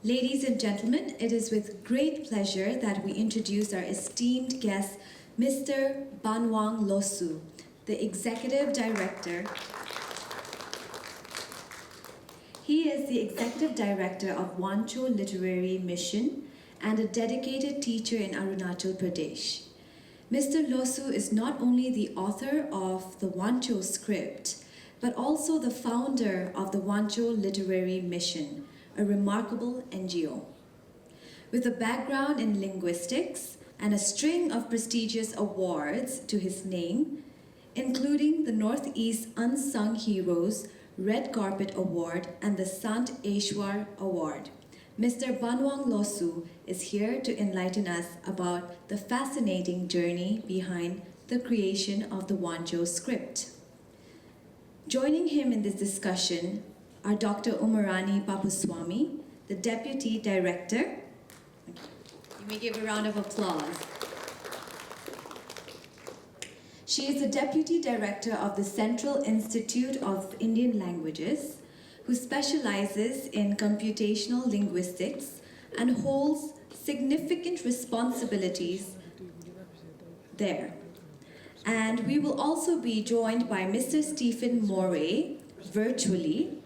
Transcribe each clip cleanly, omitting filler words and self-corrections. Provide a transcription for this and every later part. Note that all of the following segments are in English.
Ladies and gentlemen, it is with great pleasure that we introduce our esteemed guest, Mr. Banwang Losu, the Executive Director. He is the Executive Director of WANCHO Literary Mission and a dedicated teacher in Arunachal Pradesh. Mr. Losu is not only the author of the WANCHO script, but also the founder of the WANCHO Literary Mission, a remarkable NGO. With a background in linguistics and a string of prestigious awards to his name, including the Northeast Unsung Heroes Red Carpet Award and the Sant Eshwar Award, Mr. Banwang Losu is here to enlighten us about the fascinating journey behind the creation of the WANCHO script. Joining him in this discussion are Dr. Umarani Papuswamy, the Deputy Director. You may give a round of applause. She is the Deputy Director of the Central Institute of Indian Languages, who specializes in computational linguistics and holds significant responsibilities there. And we will also be joined by Mr. Stephen Moray, virtually,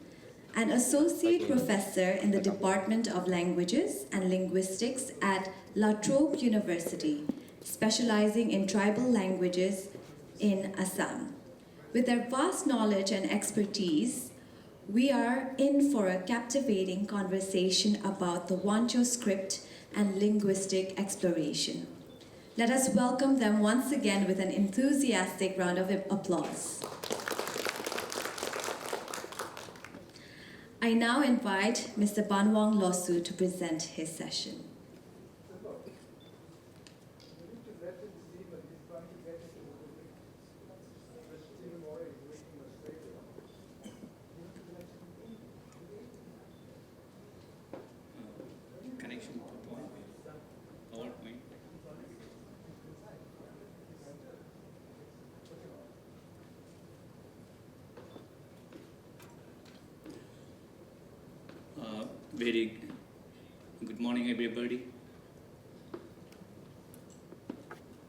an associate professor in the Department of Languages and Linguistics at La Trobe University, specializing in tribal languages in Assam. With their vast knowledge and expertise, we are in for a captivating conversation about the WANCHO script and linguistic exploration. Let us welcome them once again with an enthusiastic round of applause. I now invite Mr. Banwang Losu to present his session. Connection to PowerPoint. Very good morning, everybody,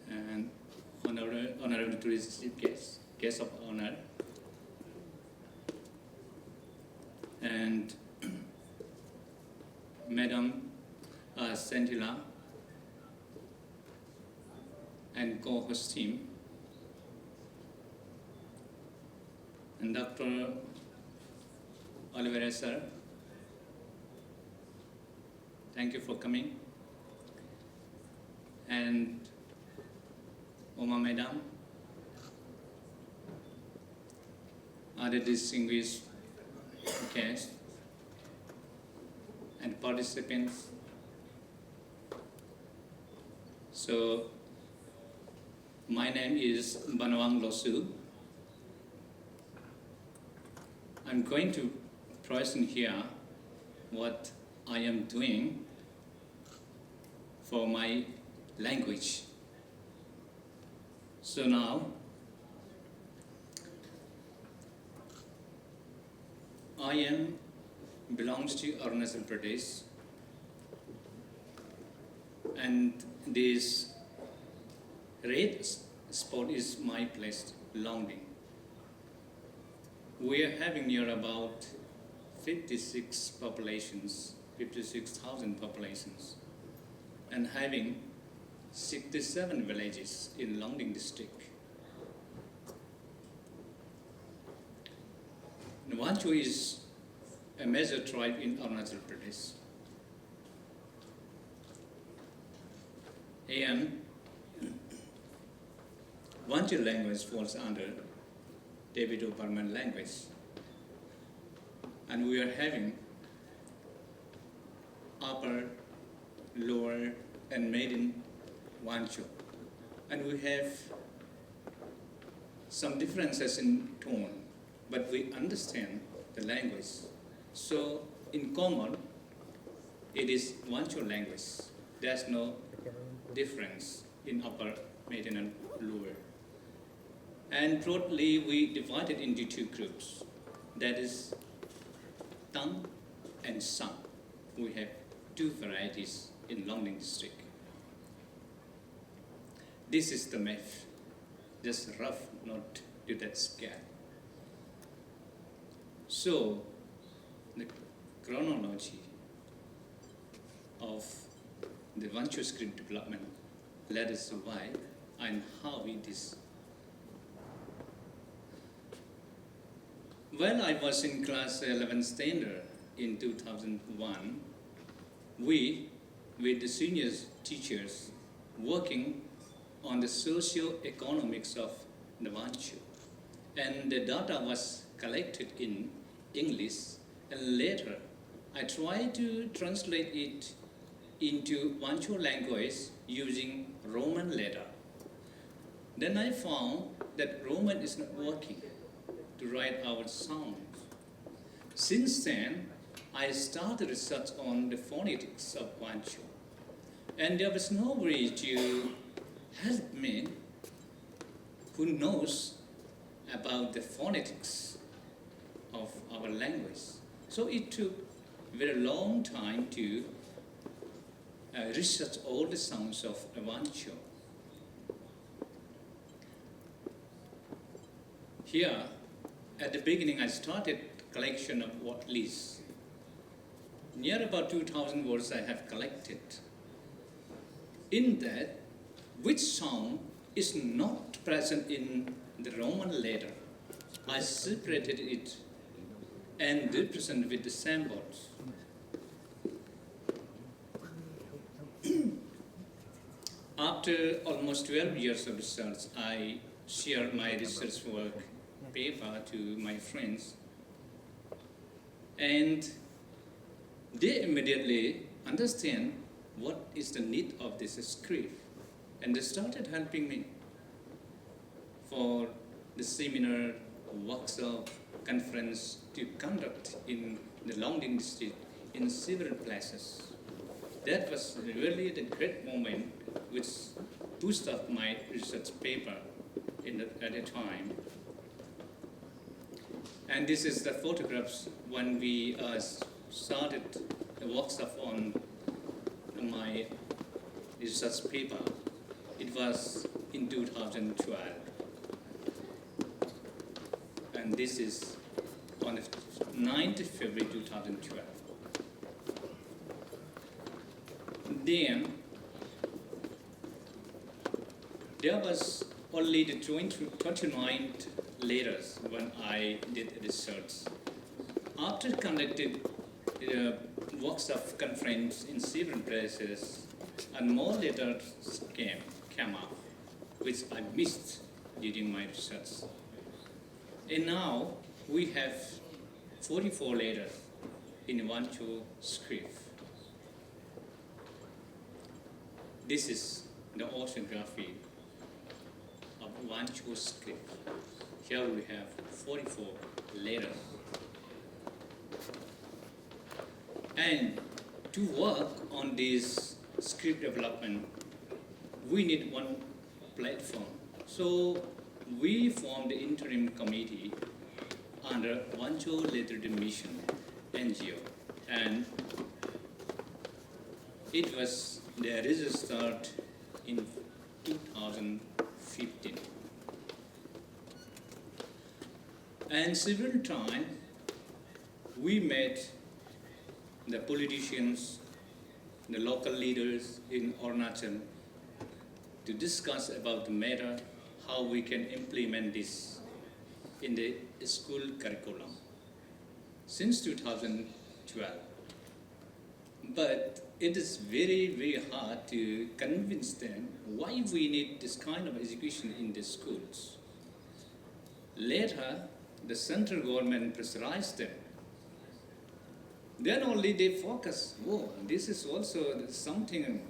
and honorable tourist guest of honor, and Madam Santila and co-host team, and Dr. Oliveira sir. Thank you for coming. And Oma Madam, other distinguished guests and participants. So, my name is Banwang Losu. I'm going to present here what I am doing for my language. So now, I belongs to Arunachal Pradesh, and this red spot is my place belonging. We are having near about 56,000 populations, and having 67 villages in Longding district. WANCHO is a major tribe in Arunachal Pradesh. And WANCHO language falls under Tibeto-Burman language. And we are having upper, lower, and maiden WANCHO. And we have some differences in tone, but we understand the language. So in common, it is WANCHO language. There's no difference in upper, maiden, and lower. And broadly, we divide it into two groups. That is Tang and Sang. We have two varieties in Longning district. This is the map, just rough, not to that scale. So, the chronology of the WANCHO script development led us to why and how it is. When I was in class 11 standard in 2001, we, with the senior teachers, working on the socio-economics of the WANCHO. And the data was collected in English, and later I tried to translate it into WANCHO language using Roman letter. Then I found that Roman is not working to write our sounds. Since then, I started research on the phonetics of WANCHO, and there was nobody to help me who knows about the phonetics of our language. So it took a very long time to research all the sounds of WANCHO. Here, at the beginning, I started collection of word lists. Near about 2,000 words I have collected. In that, which sound is not present in the Roman letter, I separated it and represented with the symbols. After almost 12 years of research, I shared my research work paper to my friends, and they immediately understand what is the need of this script, and they started helping me for the seminar, workshop, conference to conduct in the Longning district in several places. That was really the great moment which pushed up my research paper at a time. And this is the photographs when we started a workshop on my research paper. It was in 2012. And this is on the 9th of February 2012. Then, there was only the 29 letters when I did research. After conducting a workshop conference in several places, and more letters came up, which I missed during my research. And now we have 44 letters in WANCHO script. This is the orthography of WANCHO script. Here we have 44 letters. And to work on this script development, we need one platform. So we formed the interim committee under WANCHO Literary Mission NGO, and it was registered in 2015. And several times we met the politicians, the local leaders in Arunachal to discuss about the matter, how we can implement this in the school curriculum since 2012. But it is very, very hard to convince them why we need this kind of education in the schools. Later, the central government pressurized them. Then only they focus, oh, this is also something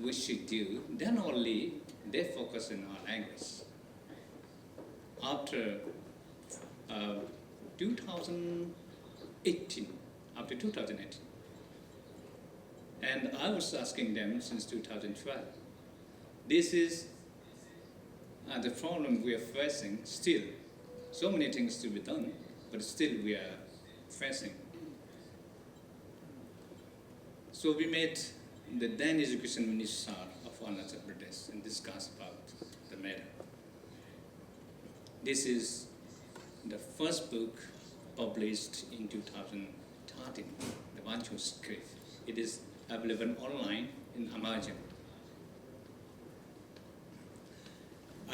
we should do. Then only they focus on our language. After 2018, and I was asking them since 2012, this is the problem we are facing still. So many things to be done, but still we are facing. So we met the then Education Minister of Arunachal Pradesh and discussed about the matter. This is the first book published in 2013, the WANCHO script. It is available online in Amazon.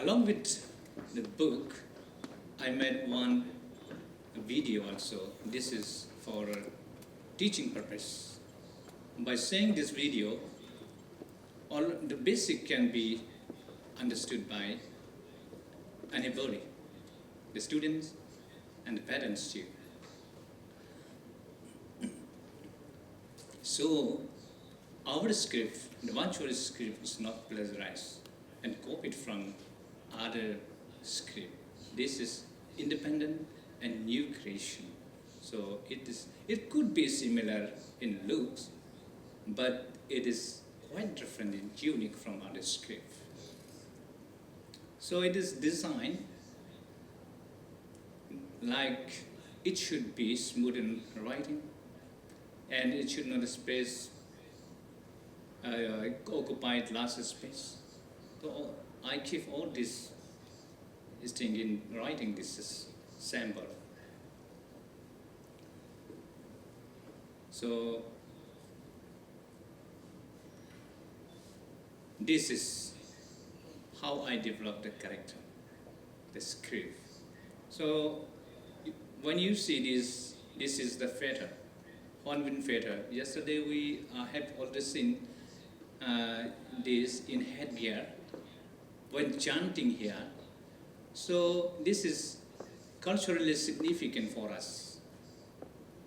Along with the book, I made one video also. This is for teaching purpose. By saying this video, all the basic can be understood by anybody, the students and the parents too. So our script, the WANCHO script, is not plagiarized and copied from other script. This is independent and new creation. So it could be similar in looks, but it is quite different and unique from other script. So it is designed like it should be smooth in writing, and it should not space occupied large space. So I keep all this thing in writing. This is sample. So this is how I develop the character, the script. So when you see this is the feather, hornbill feather. Yesterday we have already seen this in headgear when chanting here. So this is culturally significant for us,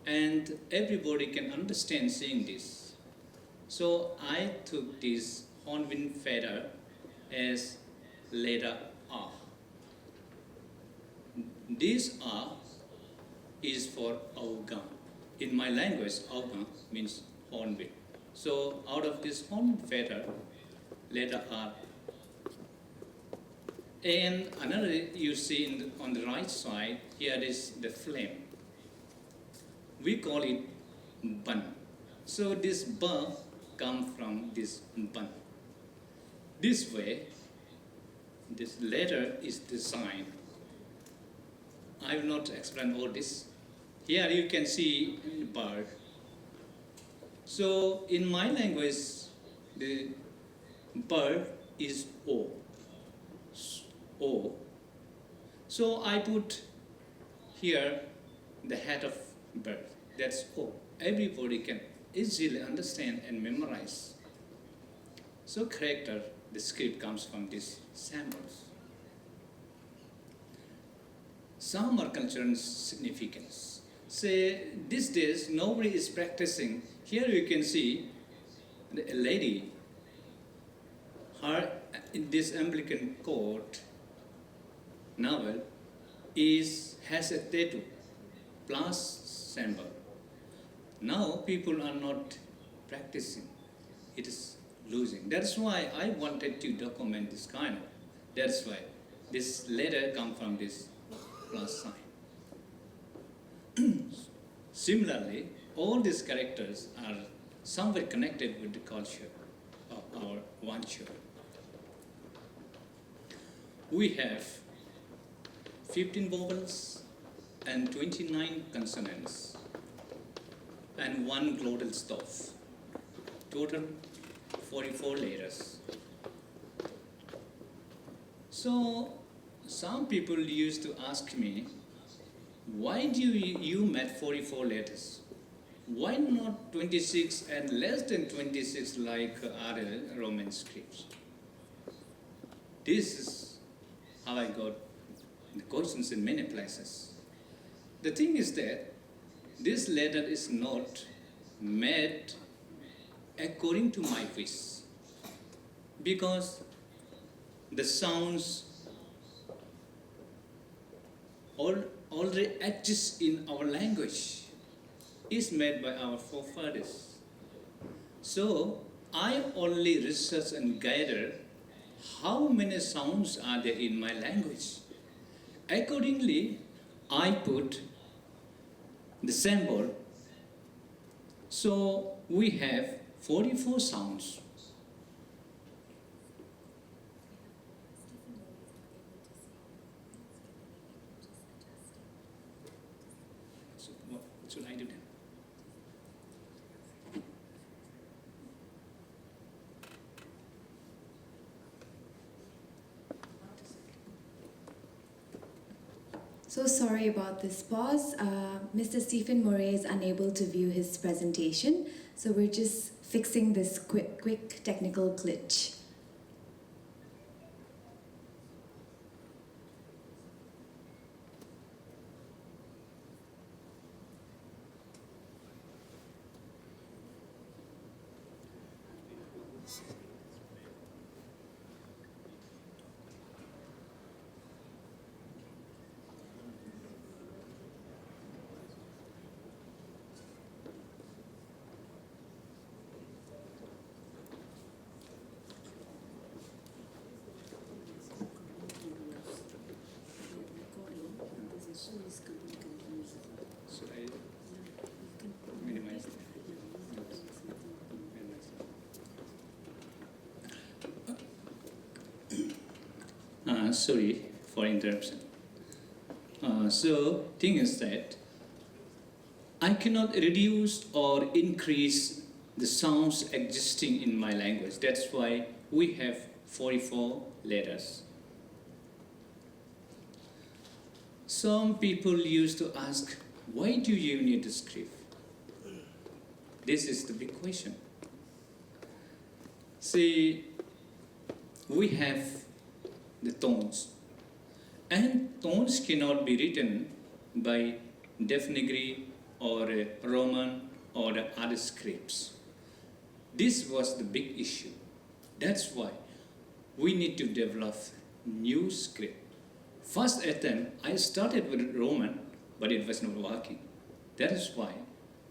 and everybody can understand seeing this. So I took this hornbill feather as letter R. This R is for Auga. In my language, Auga means hornbill. So out of this hornbill feather, letter R. And another you see on the right side, here is the flame. We call it bun. So this ba comes from this bun. This way, this letter is designed. I will not explain all this. Here you can see the bird. So in my language, the bird is O. O. So I put here the head of bird. That's O. Everybody can easily understand and memorize. So character, the script comes from these samples. Some are cultural significance. Say these days nobody is practicing. Here you can see a lady. Her in this Anglican court novel has a tattoo plus symbol. Now people are not practicing. It is losing. That's why I wanted to document this kind of. That's why this letter comes from this plus sign. Similarly, all these characters are somewhere connected with the culture of our WANCHO. We have 15 vowels and 29 consonants and one glottal stop. Total 44 letters. So some people used to ask me, why do you make 44 letters? Why not 26 and less than 26 like other Roman scripts? This is how I got the questions in many places. The thing is that this letter is not made according to my wish, because the sounds already exist in our language, is made by our forefathers. So I only research and gather how many sounds are there in my language. Accordingly, I put the symbol. So we have 44 sounds. So what should I do then? So sorry about this pause. Mr. Stephen Murray is unable to view his presentation, so we're just fixing this quick technical glitch. Should I minimize it? Sorry for interruption. So, thing is that I cannot reduce or increase the sounds existing in my language. That's why we have 44 letters. Some people used to ask, why do you need a script? This is the big question. See, we have the tones, and tones cannot be written by Devanagari or Roman or other scripts. This was the big issue. That's why we need to develop new script. First attempt, I started with Roman, but it was not working. That is why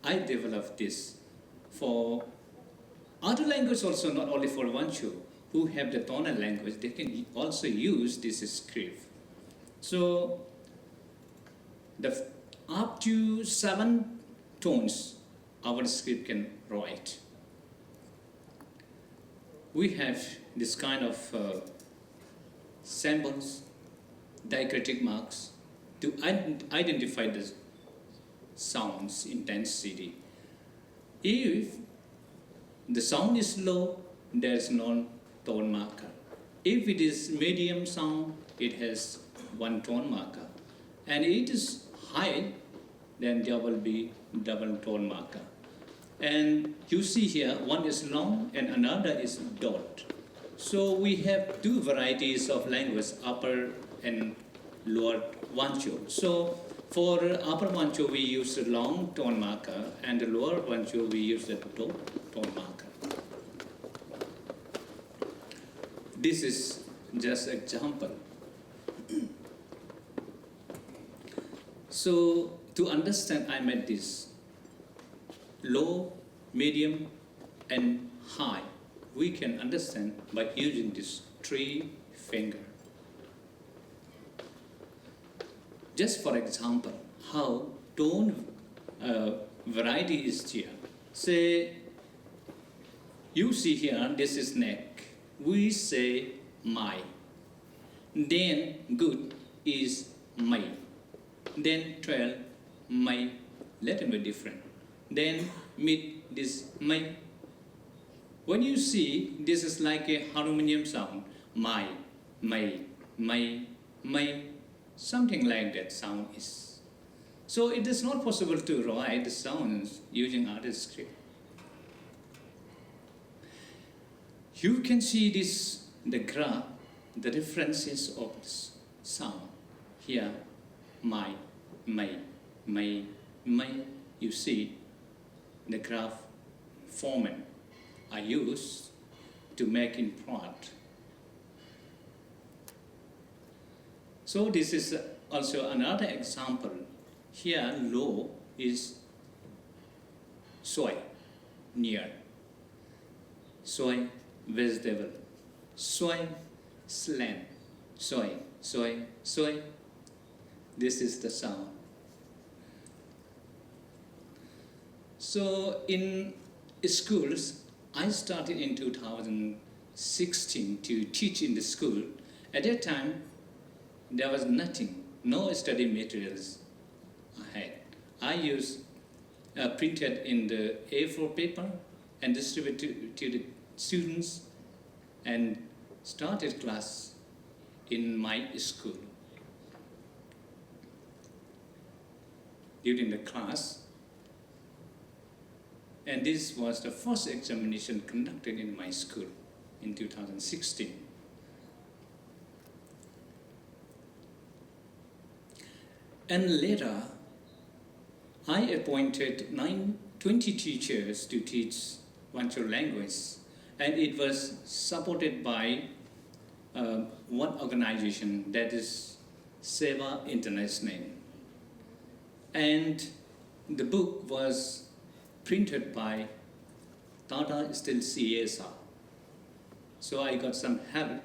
I developed this for other language also, not only for WANCHO, who have the tonal language, they can also use this script. So, up to 7 tones, our script can write. We have this kind of symbols, diacritic marks, to identify the sound's intensity. If the sound is low, there is no tone marker. If it is medium sound, it has 1 tone marker. And it is high, then there will be double tone marker. And you see here, one is long and another is dot. So we have 2 varieties of language, upper and lower WANCHO. So for upper WANCHO we use the long tone marker, and the lower WANCHO we use the dot tone marker. This is just example. So to understand, I made this low, medium, and high. We can understand by using this 3 finger. Just for example, how tone variety is here. Say, you see here, this is neck. We say my. Then good is my. Then 12, my, little bit different. Then mid, this my. When you see, this is like a harmonium sound. My, something like that sound is. So it is not possible to write the sounds using other script. You can see this, the graph, the differences of this sound. Here, my, you see the graph format I use to make in plot. So this is also another example. Here, low is soy, near. Soy, vegetable. Soy, slant. Soy. This is the sound. So in schools, I started in 2016 to teach in the school. At that time, there was nothing, no study materials I had. I used printed in the A4 paper and distributed to the students and started class in my school. During the class, and this was the first examination conducted in my school in 2016. And later, I appointed 20 teachers to teach WANCHO language, and it was supported by one organization, that is Seva International. And the book was printed by TANTHA still CSR. So I got some help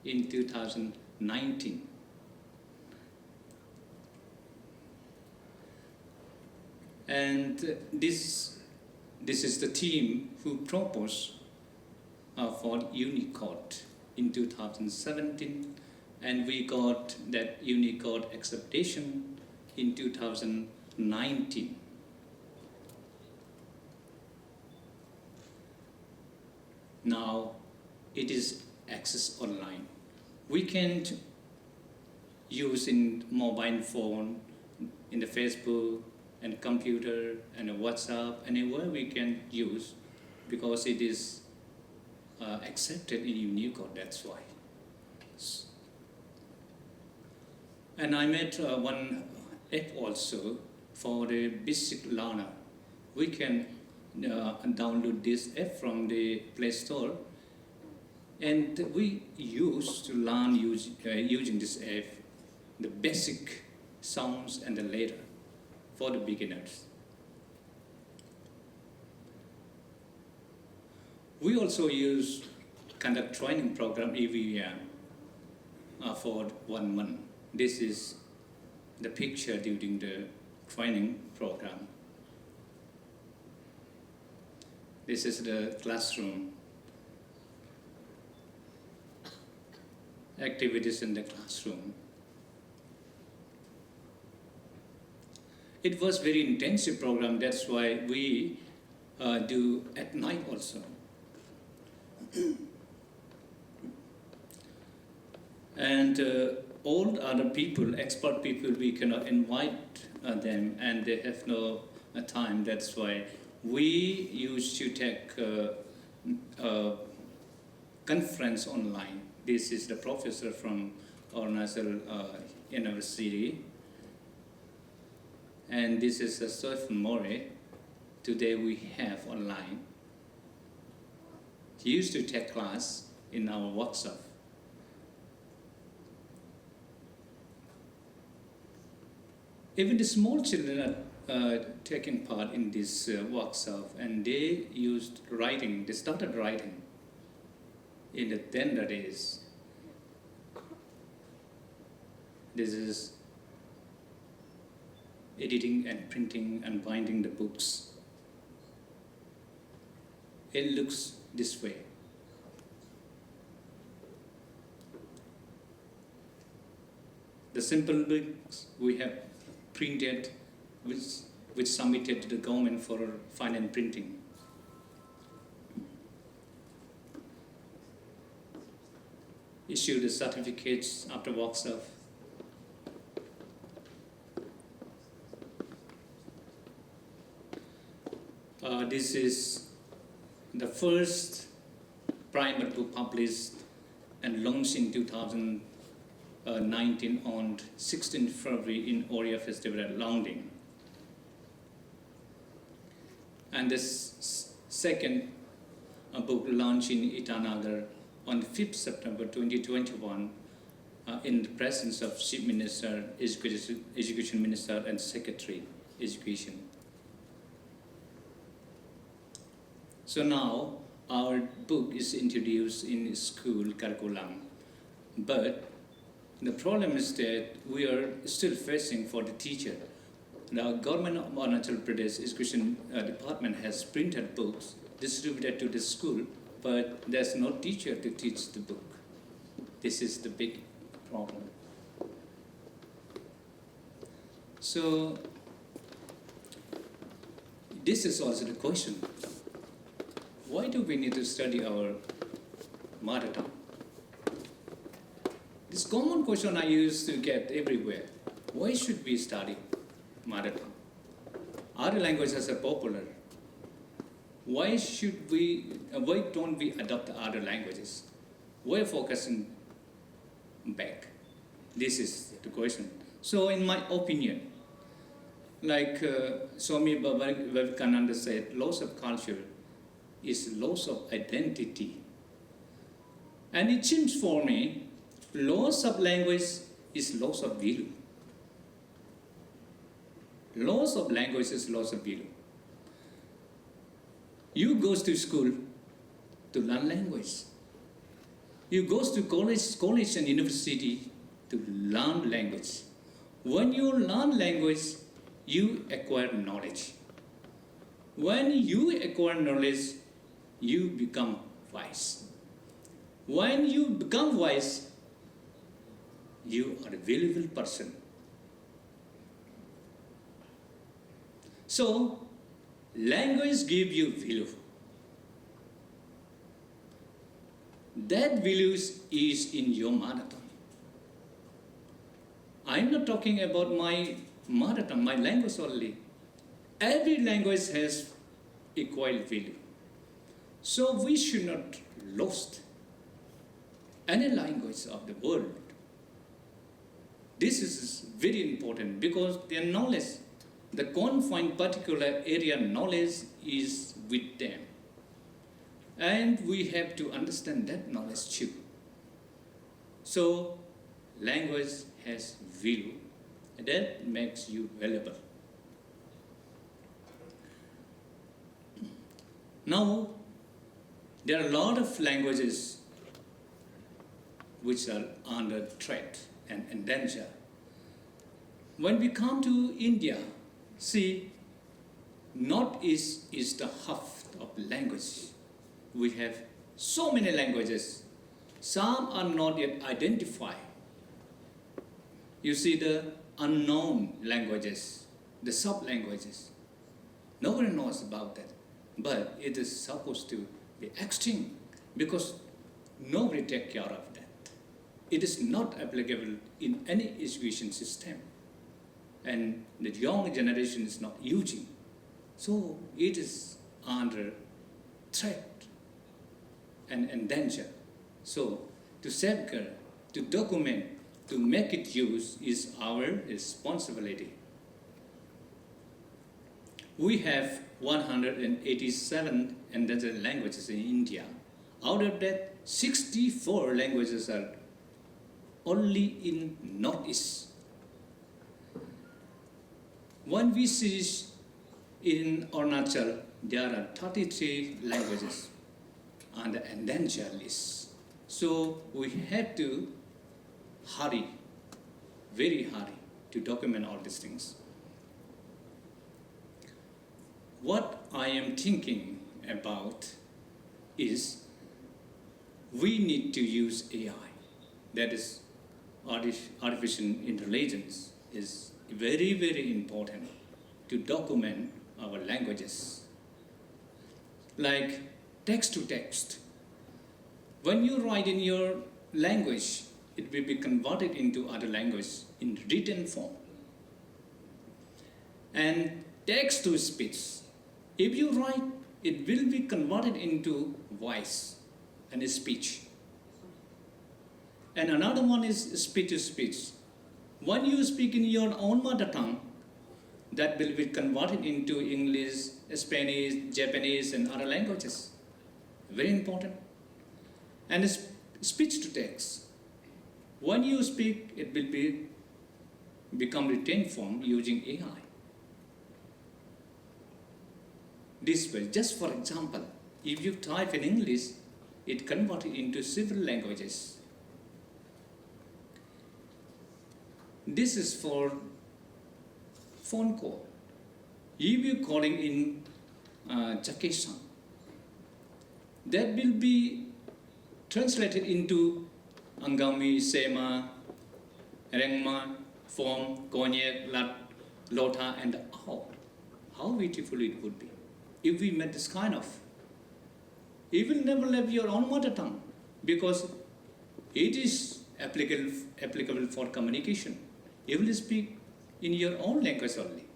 in 2019. And this is the team who proposed for Unicode in 2017, and we got that Unicode acceptation in 2019. Now it is access online. We can use in mobile phone, in the Facebook and computer and WhatsApp, anywhere we can use, because it is accepted in Unicode, that's why. And I made one app also for the basic learner. We can download this app from the Play Store, and we use to learn using this app the basic sounds and the letter for the beginners. We also conduct training program every year for 1 month. This is the picture during the training program. This is the classroom. Activities in the classroom. It was very intensive program, that's why we do at night also. And all other people, expert people, we cannot invite them, and they have no time. That's why we used to take conference online. This is the professor from Arunachal University, and this is the Stephen More. Today we have online. He used to take class in our workshop. Even the small children are taking part in this workshop, and they used writing. They started writing in the tender days. This is editing and printing and binding the books. It looks this way. The simple books we have printed, which submitted to the government for final printing. Issue the certificates after workshop. This is the first primer book published and launched in 2019 on 16th February in Oriya Festival at Longding. And this second book launched in Itanagar on 5th September 2021 in the presence of Chief Minister, Education Minister and Secretary Education. So now our book is introduced in school curriculum, but the problem is that we are still facing for the teacher. The government of Arunachal Pradesh Education Department has printed books, distributed to the school, but there's no teacher to teach the book. This is the big problem. So, this is also the question. Why do we need to study our mother tongue? This common question I used to get everywhere. Why should we study mother tongue? Other languages are popular. Why don't we adopt other languages? Why focusing back? This is the question. So in my opinion, like Swami Vivekananda said, loss of culture is loss of identity. And it seems for me, loss of language is loss of value. Loss of language is loss of value. You go to school to learn language. You go to college and university to learn language. When you learn language, you acquire knowledge. When you acquire knowledge, you become wise. When you become wise, you are a valuable person. So, language gives you value. That value is in your mother tongue. I'm not talking about my mother tongue, my language only. Every language has equal value. So we should not lose any language of the world. This is very important because their knowledge, the confined particular area knowledge is with them. And we have to understand that knowledge too. So language has value, and that makes you valuable. Now, there are a lot of languages which are under threat and in danger. When we come to India, see, Northeast is the hub of language. We have so many languages. Some are not yet identified. You see the unknown languages, the sub-languages. Nobody knows about that. But it is supposed to be extinct because nobody takes care of that. It is not applicable in any education system. And the young generation is not using. So it is under threat and danger. So to safeguard, to document, to make it use is our responsibility. We have 187 endangered languages in India. Out of that, 64 languages are only in Northeast. When we see in Arunachal, there are 33 languages on the endangered list. So we have to hurry, very hurry, to document all these things. What I am thinking about is we need to use AI. That is, artificial intelligence is very, very important to document our languages. Like text to text. When you write in your language, it will be converted into other language in written form. And text to speech. If you write, it will be converted into voice and speech. And another one is speech to speech. When you speak in your own mother tongue, that will be converted into English, Spanish, Japanese, and other languages. Very important. And speech to text. When you speak, it will become written form using AI. This way, just for example, if you type in English, it converted into several languages. This is for phone call. If you're calling in Jakesan, that will be translated into Angami, Sema, Rengma, Form, Konyak, Lat, Lota, and Ao. How beautiful it would be if we met this kind of. You will never leave your own mother tongue because it is applicable for communication. You will speak in your own language only.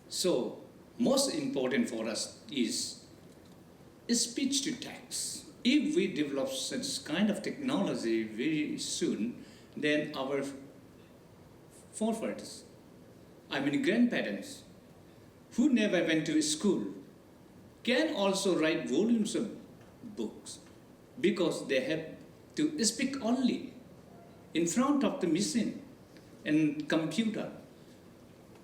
So, most important for us is speech to text. If we develop such kind of technology very soon, then our forefathers, grandparents, who never went to school, can also write volumes of books because they have to speak only in front of the machine and computer.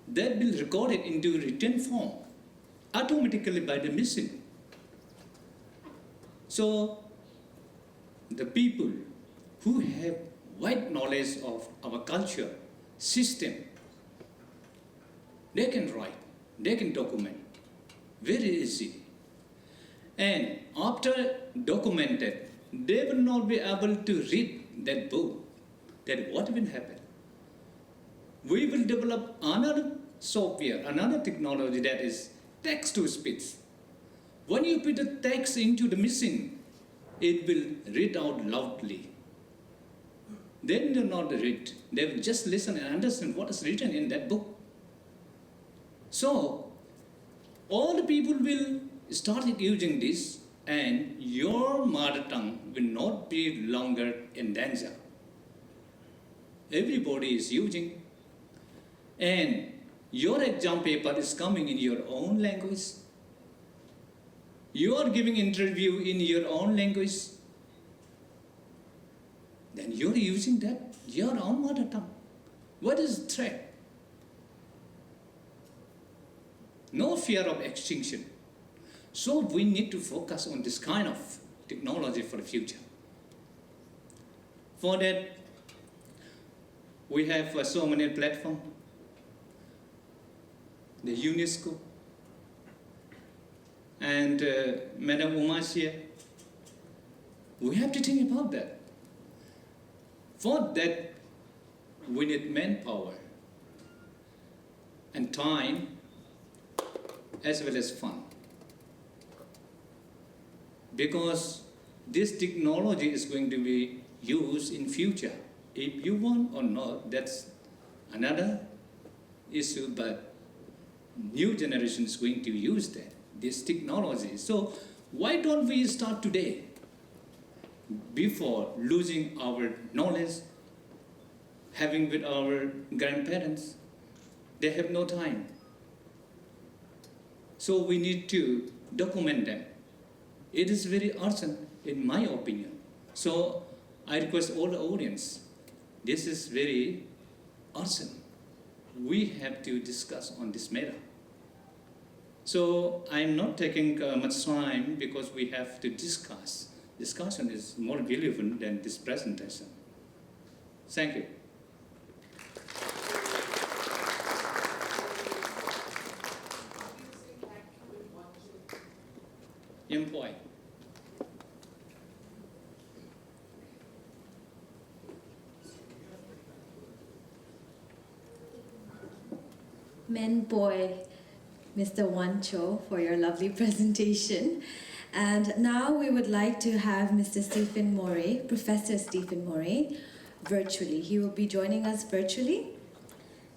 That will record it into written form automatically by the machine. So the people who have wide knowledge of our culture, system, they can write, they can document very easy. And after documented, they will not be able to read that book. Then what will happen? We will develop another software, another technology that is text to speech. When you put the text into the machine, it will read out loudly. They will not read, they will just listen and understand what is written in that book. So, all the people will start using this and your mother tongue will not be longer in danger. Everybody is using, and your exam paper is coming in your own language. You are giving interview in your own language. Then you are using that, your own mother tongue. What is the threat? No fear of extinction. So we need to focus on this kind of technology for the future. For that, we have so many platforms. The UNESCO and Madam Umasia. We have to think about that. For that, we need manpower and time as well as fun. Because this technology is going to be used in future. If you want or not, that's another issue, but new generation is going to use that, this technology. So why don't we start today before losing our knowledge, having with our grandparents? They have no time. So we need to document them. It is very urgent in my opinion. So I request all the audience, this is very urgent. We have to discuss on this matter. So I'm not taking much time because we have to discuss. Discussion is more relevant than this presentation. Thank you. Employ. Men boy, Mr. WANCHO, for your lovely presentation. And now we would like to have Mr. Stephen Morey, Professor Stephen Morey, virtually. He will be joining us virtually,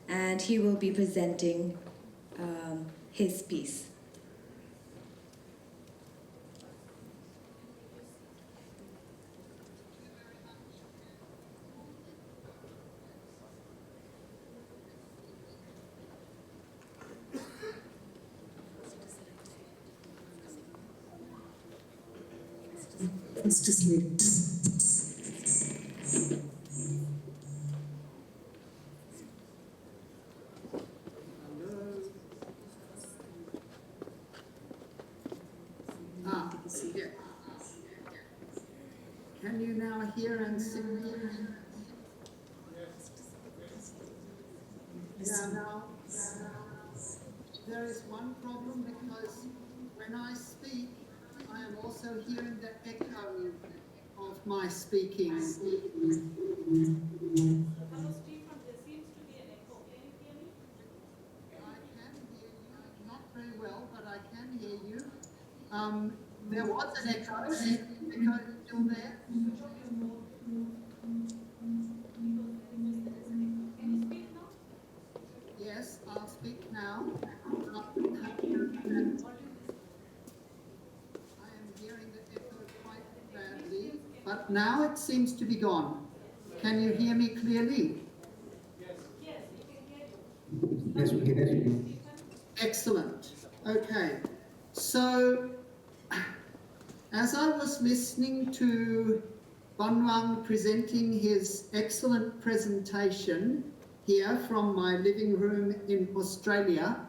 and he will be presenting his piece. Let's just leave it. Here. Can you now hear and see me? Yeah, now there is one problem because when when I speak, I am also hearing the echo of my speaking. Hello, Stephen, there seems to be an echo. Can you hear me? I can hear you, not very well, but I can hear you. There was an echo. Is the echo still there? Can you speak now? Yes, I'll speak now. I am hearing the echo quite badly, but now it seems to be gone. Can you hear me clearly? Yes, we can hear you. Yes, we can hear you. Excellent. Okay. So, as I was listening to Banwang presenting his excellent presentation here from my living room in Australia,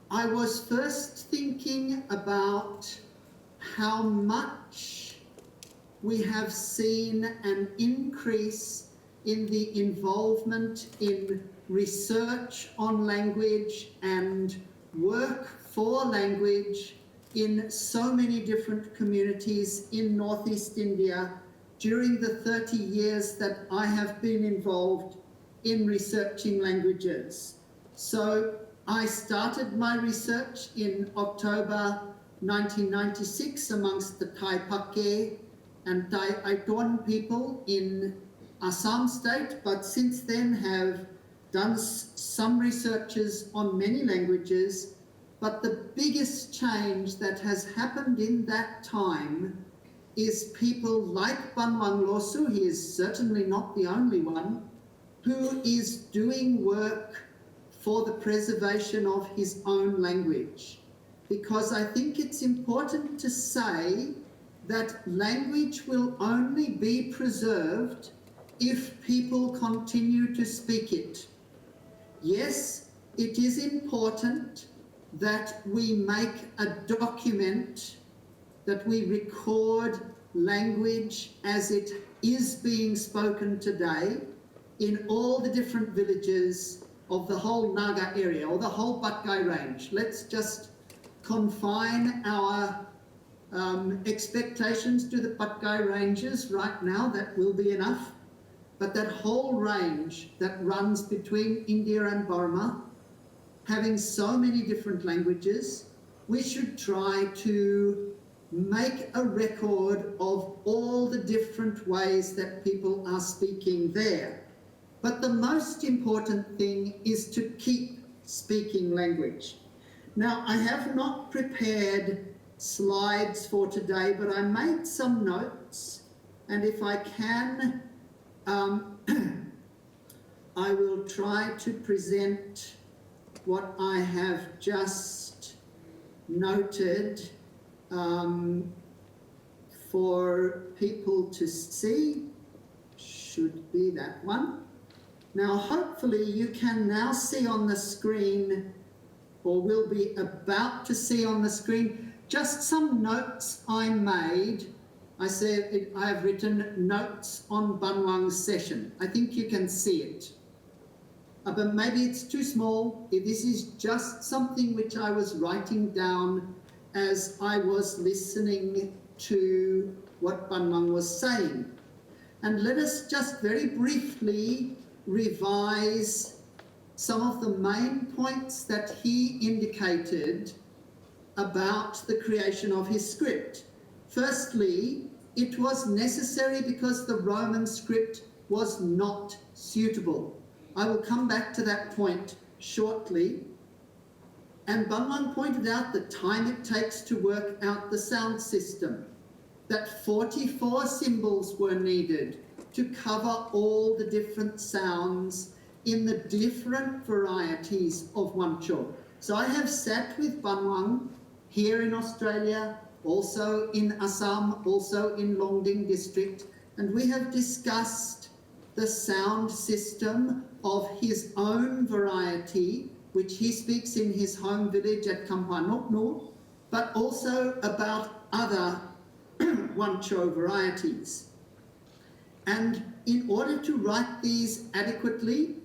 I was first thinking about how much we have seen an increase in the involvement in research on language and work for language in so many different communities in Northeast India during the 30 years that I have been involved in researching languages. So I started my research in October 1996 amongst the Thai Pake and Thai Aiton people in Assam state, but since then have done some researches on many languages. But the biggest change that has happened in that time is people like Banwang Losu, he is certainly not the only one, who is doing work for the preservation of his own language. Because I think it's important to say that language will only be preserved if people continue to speak it. Yes, it is important that we make a document, that we record language as it is being spoken today in all the different villages of the whole Naga area or the whole Patkai range. Let's just confine our expectations to the Patkai ranges right now. That will be enough. But that whole range that runs between India and Burma, having so many different languages, we should try to make a record of all the different ways that people are speaking there. But the most important thing is to keep speaking language. Now, I have not prepared slides for today, but I made some notes, and if I can, I will try to present what I have just noted for people to see. Should be that one. Now, hopefully you can now see on the screen, or will be about to see on the screen, just some notes I made. I said I have written notes on Banwang's session. I think you can see it. But maybe it's too small. This is just something which I was writing down as I was listening to what Banwang was saying. And let us just very briefly revise some of the main points that he indicated about the creation of his script. Firstly, it was necessary because the Roman script was not suitable. I will come back to that point shortly. And Banwang pointed out the time it takes to work out the sound system, that 44 symbols were needed to cover all the different sounds in the different varieties of WANCHO. So I have sat with Banwang here in Australia, also in Assam, also in Longding district, and we have discussed the sound system of his own variety, which he speaks in his home village at Kampanoknu, but also about other WANCHO varieties. And in order to write these adequately,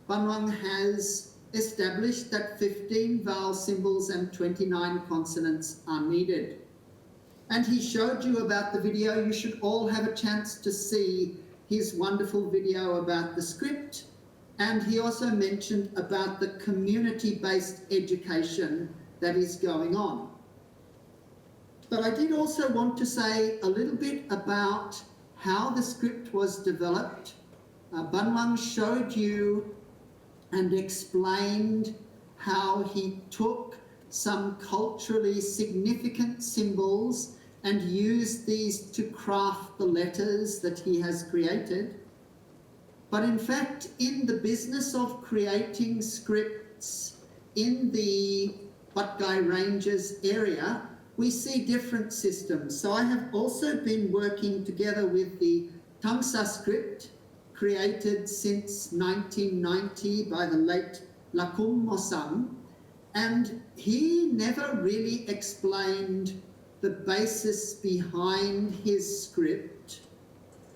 Banwang has established that 15 vowel symbols and 29 consonants are needed. And he showed you about the video. You should all have a chance to see his wonderful video about the script. And he also mentioned about the community-based education that is going on. But I did also want to say a little bit about how the script was developed. Banwang showed you and explained how he took some culturally significant symbols and used these to craft the letters that he has created. But in fact, in the business of creating scripts in the Patkai Ranges area, we see different systems. So I have also been working together with the TANTHA script, created since 1990 by the late Lakum Mosam, and he never really explained the basis behind his script.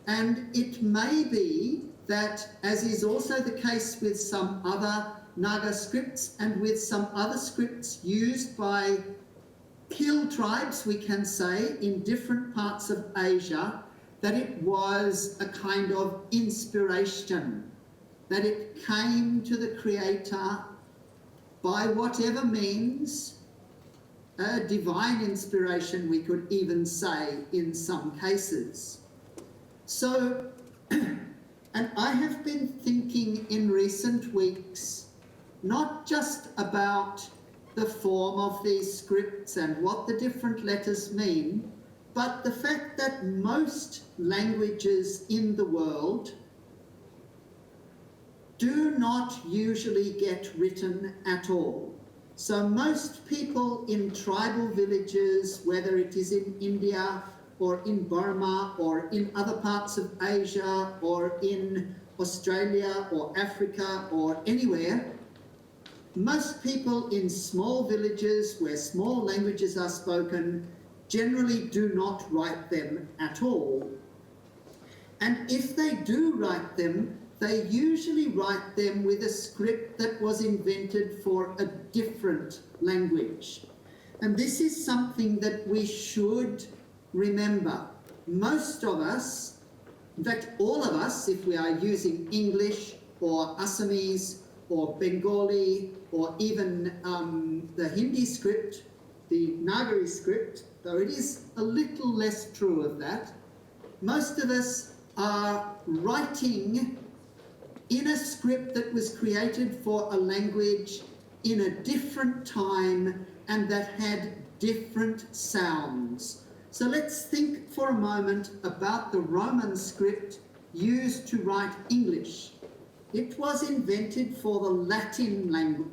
And it may be that, as is also the case with some other Naga scripts and with some other scripts used by hill tribes, we can say, in different parts of Asia, that it was a kind of inspiration, that it came to the creator by whatever means, a divine inspiration, we could even say in some cases. So, and I have been thinking in recent weeks, not just about the form of these scripts and what the different letters mean, but the fact that most languages in the world do not usually get written at all. So most people in tribal villages, whether it is in India or in Burma or in other parts of Asia or in Australia or Africa or anywhere, most people in small villages where small languages are spoken generally do not write them at all. And if they do write them, they usually write them with a script that was invented for a different language. And this is something that we should remember. Most of us, in fact all of us, if we are using English or Assamese or Bengali or even the Hindi script, the Nagari script, though it is a little less true of that, most of us are writing in a script that was created for a language in a different time and that had different sounds. So let's think for a moment about the Roman script used to write English. It was invented for the Latin language,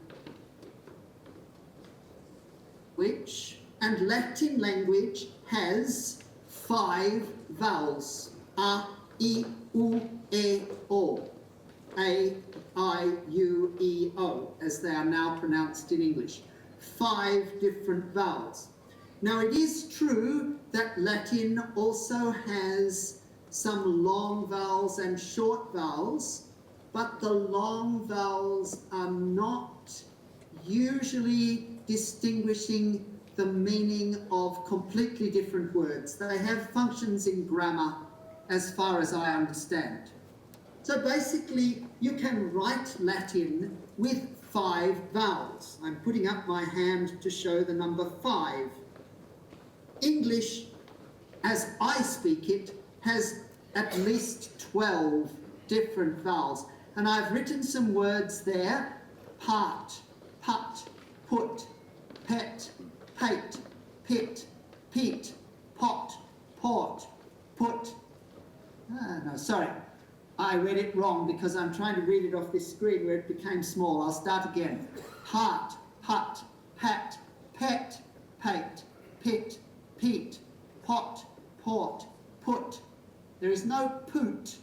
and Latin language has 5 vowels: a, I, U, E, O. A, I, U, E, O, as they are now pronounced in English. 5 different vowels. Now it is true that Latin also has some long vowels and short vowels, but the long vowels are not usually distinguishing the meaning of completely different words. They have functions in grammar as far as I understand. So basically, you can write Latin with 5 vowels. I'm putting up my hand to show the number 5. English, as I speak it, has at least 12 different vowels. And I've written some words there: part, put, put, pet, pate, pit, peat, pot, port, put. No, sorry. I read it wrong because I'm trying to read it off this screen where it became small. I'll start again. Heart, hut, hat, pet, pate, pit, peat, pot, port, put. There is no poot.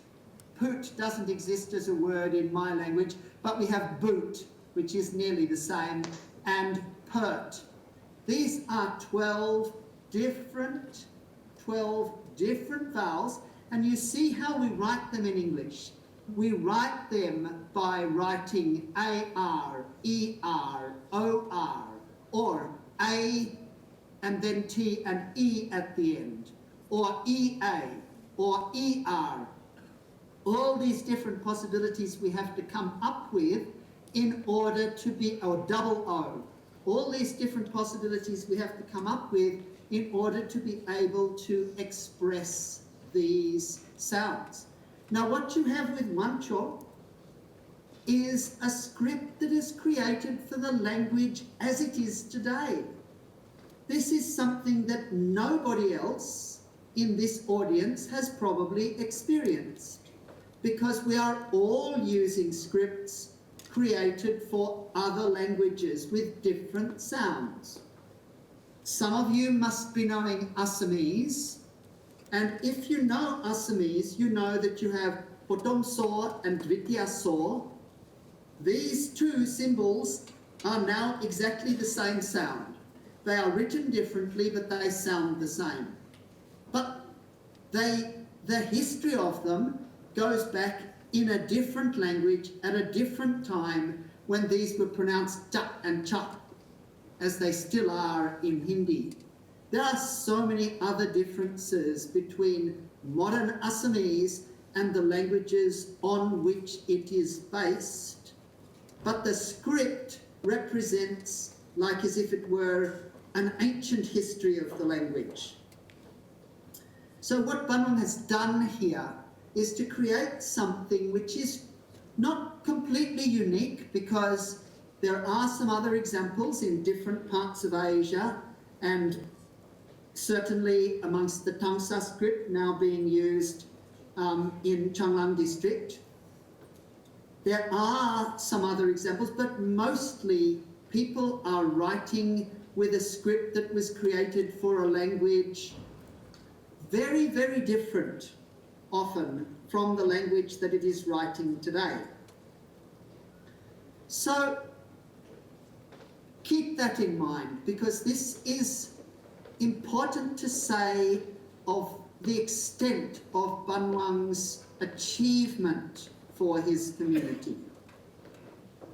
Poot doesn't exist as a word in my language, but we have boot, which is nearly the same, and pert. These are 12 different vowels, and you see how we write them in English. we write them by writing A-R, E-R, O-R, or A and then T and E at the end, or E-A, or E-R. All these different possibilities we have to come up with in order to be, or double O. All these different possibilities we have to come up with in order to be able to express these sounds. Now what you have with WANCHO is a script that is created for the language as it is today. This is something that nobody else in this audience has probably experienced, because we are all using scripts created for other languages with different sounds. Some of you must be knowing Assamese, and if you know Assamese, you know that you have Potom So and Dvitiya So. These two symbols are now exactly the same sound. They are written differently, but they sound the same. But the history of them goes back in a different language at a different time when these were pronounced cha and cha, as they still are in Hindi. There are so many other differences between modern Assamese and the languages on which it is based, but the script represents like as if it were an ancient history of the language. So what Banwang has done here is to create something which is not completely unique, because there are some other examples in different parts of Asia, and certainly amongst the TANTHA script now being used in Changlang district. There are some other examples, but mostly people are writing with a script that was created for a language very, very different often from the language that it is writing today. So keep that in mind, because this is important to say of the extent of Banwang's achievement for his community.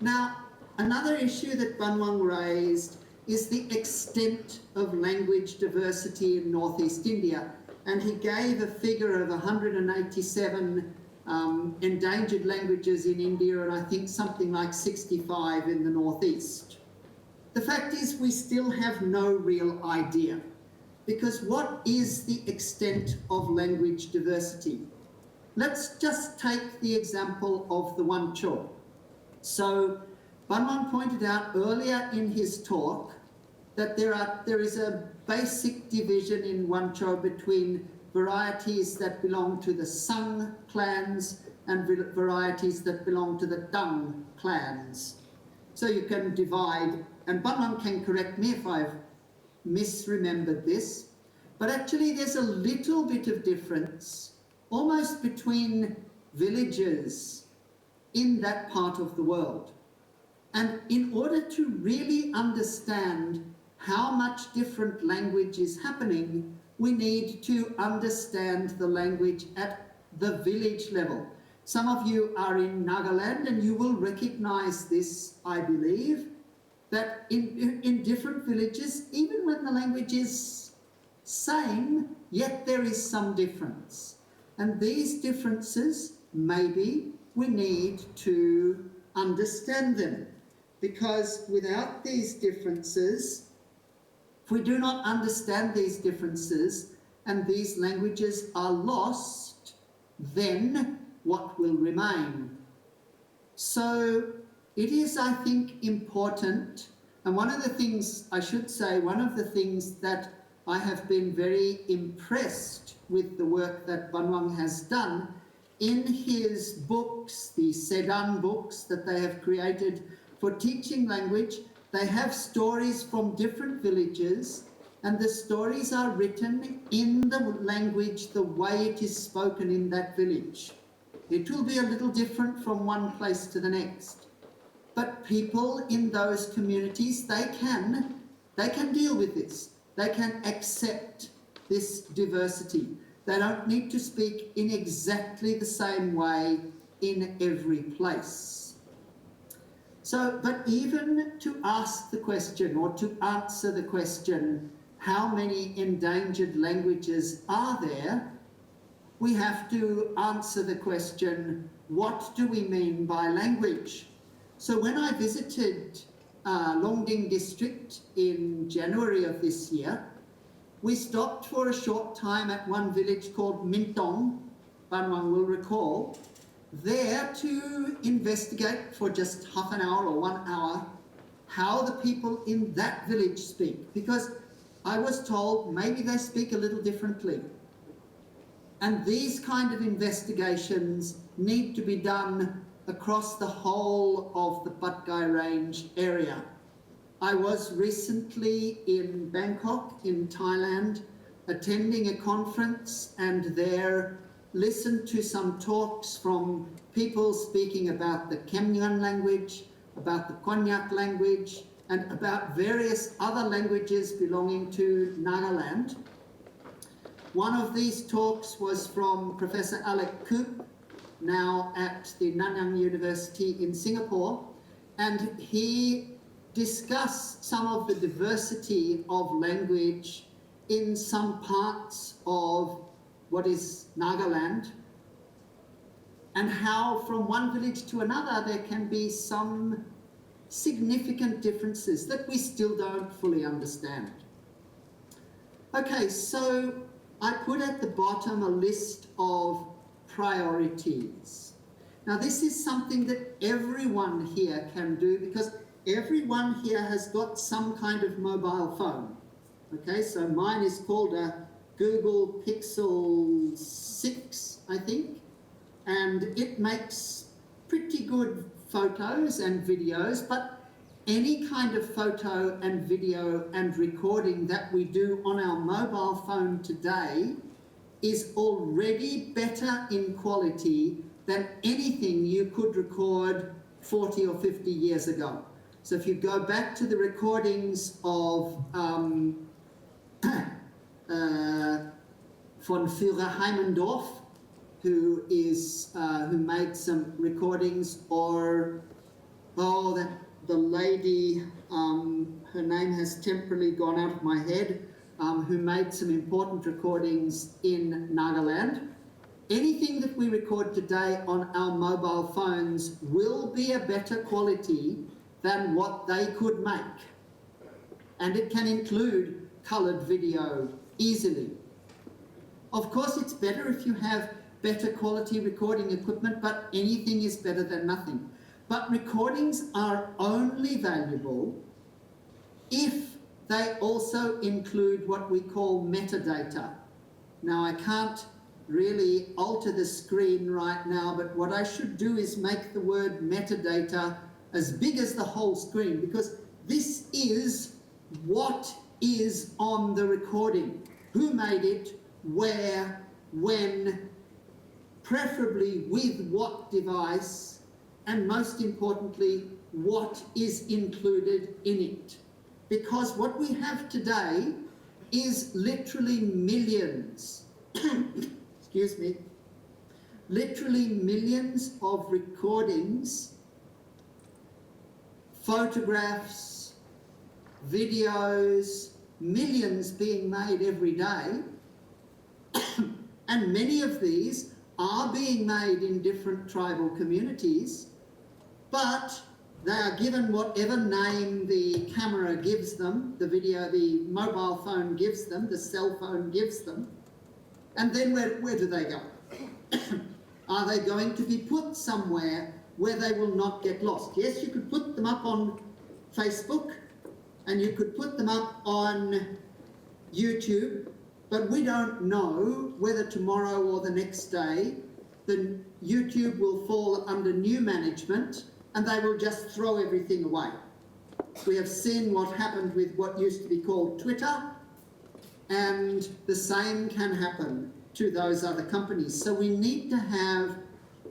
Now, another issue that Banwang raised is the extent of language diversity in Northeast India, and he gave a figure of 187 endangered languages in India, and I think something like 65 in the Northeast. The fact is, we still have no real idea, because what is the extent of language diversity? Let's just take the example of the WANCHO. So Banwang pointed out earlier in his talk that there is a basic division in WANCHO between varieties that belong to the Sang clans and varieties that belong to the Dang clans. So you can divide, and Banwang can correct me if I've misremembered this, but actually there's a little bit of difference almost between villages in that part of the world. And in order to really understand how much different language is happening, we need to understand the language at the village level. Some of you are in Nagaland and you will recognize this, I believe, that in different villages, even when the language is same, yet there is some difference. And these differences, maybe we need to understand them, because without these differences, if we do not understand these differences and these languages are lost, then what will remain? So it is, I think, important, and one of the things, I should say, one of the things that I have been very impressed with the work that Banwang has done in his books, the Sedan books that they have created for teaching language. They have stories from different villages, and the stories are written in the language the way it is spoken in that village. It will be a little different from one place to the next. But people in those communities, they can deal with this. They can accept this diversity. They don't need to speak in exactly the same way in every place. So, but even to ask the question or to answer the question, how many endangered languages are there, we have to answer the question, what do we mean by language? So when I visited Longding district in January of this year, we stopped for a short time at one village called Mintong, Banwang will recall, there to investigate for just half an hour or 1 hour how the people in that village speak, because I was told maybe they speak a little differently. And these kind of investigations need to be done across the whole of the Patkai Range area. I was recently in Bangkok, in Thailand, attending a conference, and there listened to some talks from people speaking about the Kemnyan language, about the Konyak language, and about various other languages belonging to Nagaland. One of these talks was from Professor Alec Koop, now at the Nanyang University in Singapore, and he discussed some of the diversity of language in some parts of what is Nagaland, and how from one village to another there can be some significant differences that we still don't fully understand. Okay, so I put at the bottom a list of priorities. Now this is something that everyone here can do, because everyone here has got some kind of mobile phone. Okay, so mine is called a Google Pixel 6, I think, and it makes pretty good photos and videos, but any kind of photo and video and recording that we do on our mobile phone today is already better in quality than anything you could record 40 or 50 years ago. So if you go back to the recordings of von Führer Heimendorf, who made some recordings, or the lady, her name has temporarily gone out of my head, who made some important recordings in Nagaland. Anything that we record today on our mobile phones will be a better quality than what they could make. And it can include coloured video easily. Of course, it's better if you have better quality recording equipment, but anything is better than nothing. But recordings are only valuable if they also include what we call metadata. Now, I can't really alter the screen right now, but what I should do is make the word metadata as big as the whole screen, because this is what is on the recording. Who made it, where, when, preferably with what device, and most importantly, what is included in it. Because what we have today is literally millions, excuse me, literally millions of recordings, photographs, videos, millions being made every day, and many of these are being made in different tribal communities, but they are given whatever name the camera gives them, the mobile phone gives them, the cell phone gives them, and then where do they go? Are they going to be put somewhere where they will not get lost? Yes, you could put them up on Facebook, and you could put them up on YouTube, but we don't know whether tomorrow or the next day the YouTube will fall under new management and they will just throw everything away. We have seen what happened with what used to be called Twitter, and the same can happen to those other companies. So we need to have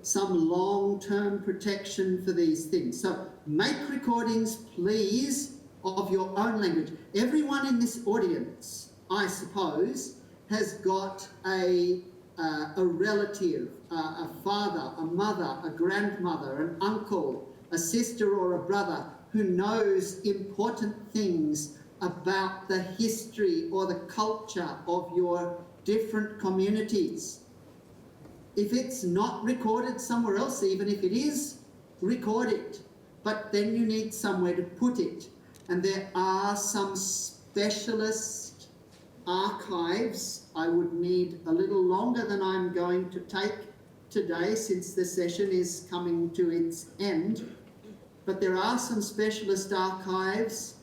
some long-term protection for these things. So make recordings, please, of your own language. Everyone in this audience, I suppose, has got a a relative, a father, a mother, a grandmother, an uncle, a sister or a brother who knows important things about the history or the culture of your different communities. If it's not recorded somewhere else, even if it is, record it. But then you need somewhere to put it. And there are some specialist archives. I would need a little longer than I'm going to take today, since the session is coming to its end. But there are some specialist archives.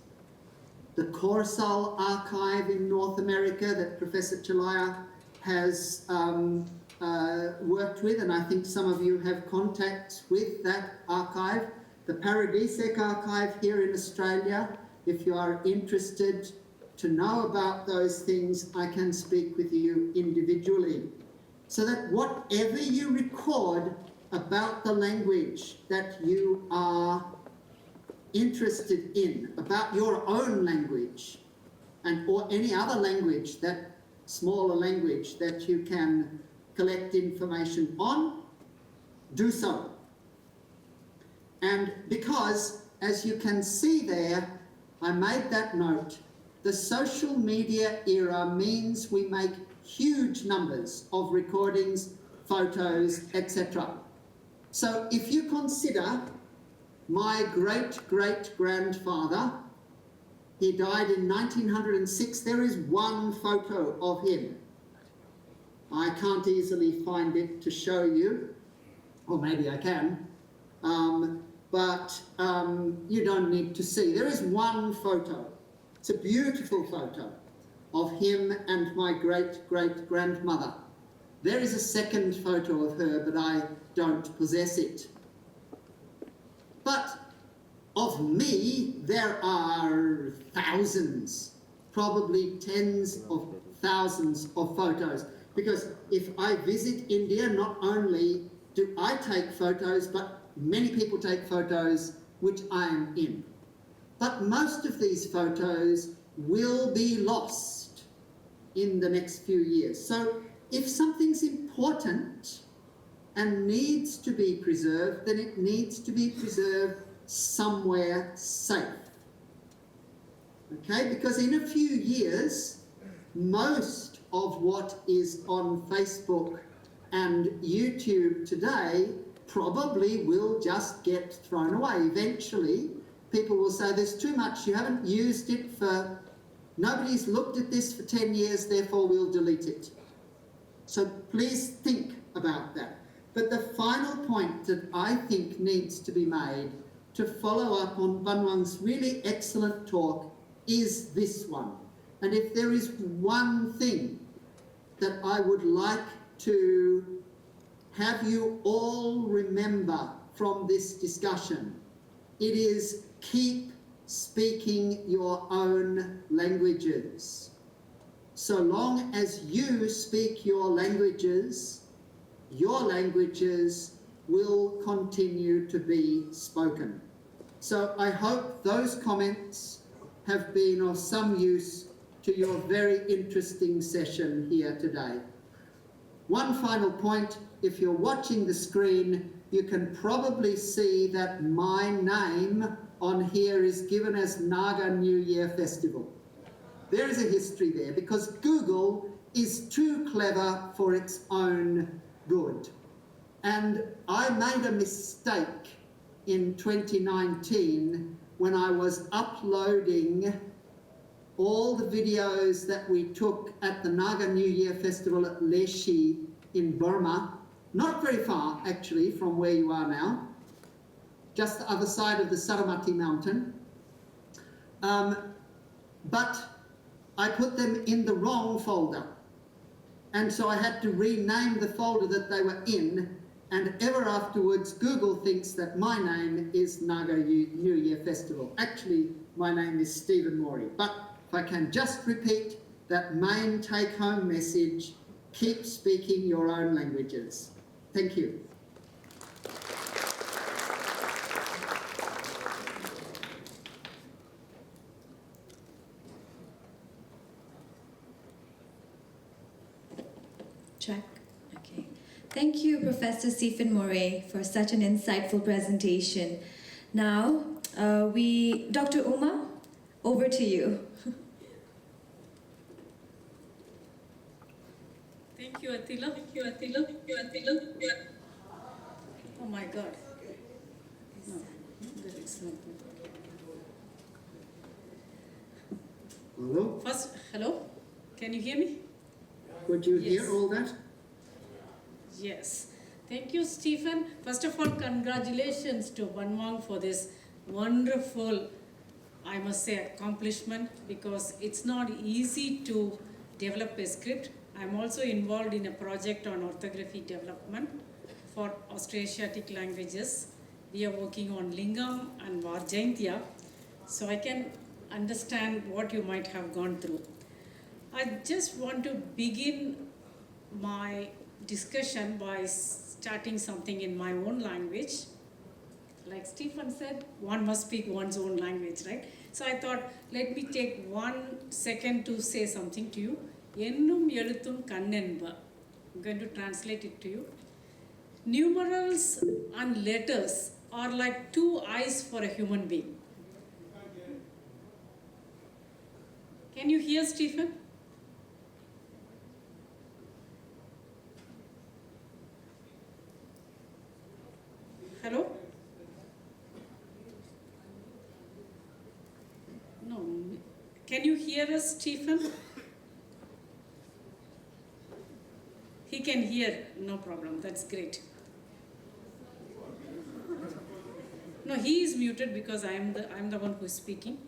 The Cryrto archive in North America that Professor Chelaya has worked with, and I think some of you have contacts with that archive. The Paradisec archive here in Australia. If you are interested to know about those things, I can speak with you individually. So that whatever you record about the language that you are interested in, about your own language, and or any other language, that smaller language that you can collect information on, do so. And because, as you can see there, I made that note, the social media era means we make huge numbers of recordings, photos, etc. So if you consider my great-great-grandfather, he died in 1906, there is one photo of him. I can't easily find it to show you, or maybe I can, but you don't need to see. There is one photo. It's a beautiful photo of him and my great-great-grandmother. There is a second photo of her, but I don't possess it. But of me, there are thousands, probably tens of thousands of photos. Because if I visit India, not only do I take photos, but many people take photos which I am in. But most of these photos will be lost in the next few years. So if something's important and needs to be preserved, then it needs to be preserved somewhere safe. Okay, because in a few years, most of what is on Facebook and YouTube today probably will just get thrown away. Eventually, people will say, there's too much, you haven't used it for, nobody's looked at this for 10 years, therefore we'll delete it. So please think about that. But the final point that I think needs to be made to follow up on Banwang's really excellent talk is this one. And if there is one thing that I would like to have you all remember from this discussion, it is keep speaking your own languages. So long as you speak your languages will continue to be spoken. So I hope those comments have been of some use to your very interesting session here today. One final point, if you're watching the screen, you can probably see that my name on here is given as Naga New Year Festival. There is a history there because Google is too clever for its own good. And I made a mistake in 2019 when I was uploading all the videos that we took at the Naga New Year Festival at Leshi in Burma, not very far actually from where you are now, just the other side of the Saramati mountain. But I put them in the wrong folder. And so I had to rename the folder that they were in, and ever afterwards Google thinks that my name is Naga New Year Festival. Actually, my name is Stephen Morey. But if I can just repeat that main take-home message, keep speaking your own languages. Thank you. Check. Thank you, Professor Stephen Moray, for such an insightful presentation. Now, Dr. Uma, over to you. Thank you, Attila. Oh my God. No, there is no. Hello? First, hello? Can you hear me? Could you Yes. hear all that? Yes. Thank you, Stephen. First of all, congratulations to Banwang for this wonderful, I must say, accomplishment, because it's not easy to develop a script. I'm also involved in a project on orthography development for Austroasiatic languages. We are working on Lingam and Varjaintia, so I can understand what you might have gone through. I just want to begin my discussion by starting something in my own language. Like Stephen said, one must speak one's own language, right? So I thought, let me take 1 second to say something to you. Ennum eluthum kannenba. I'm going to translate it to you. Numerals and letters are like two eyes for a human being. Can you hear, Stephen? Hello? No. Can you hear us, Stephen? He can hear, no problem, that's great. No, he is muted because I'm the one who is speaking.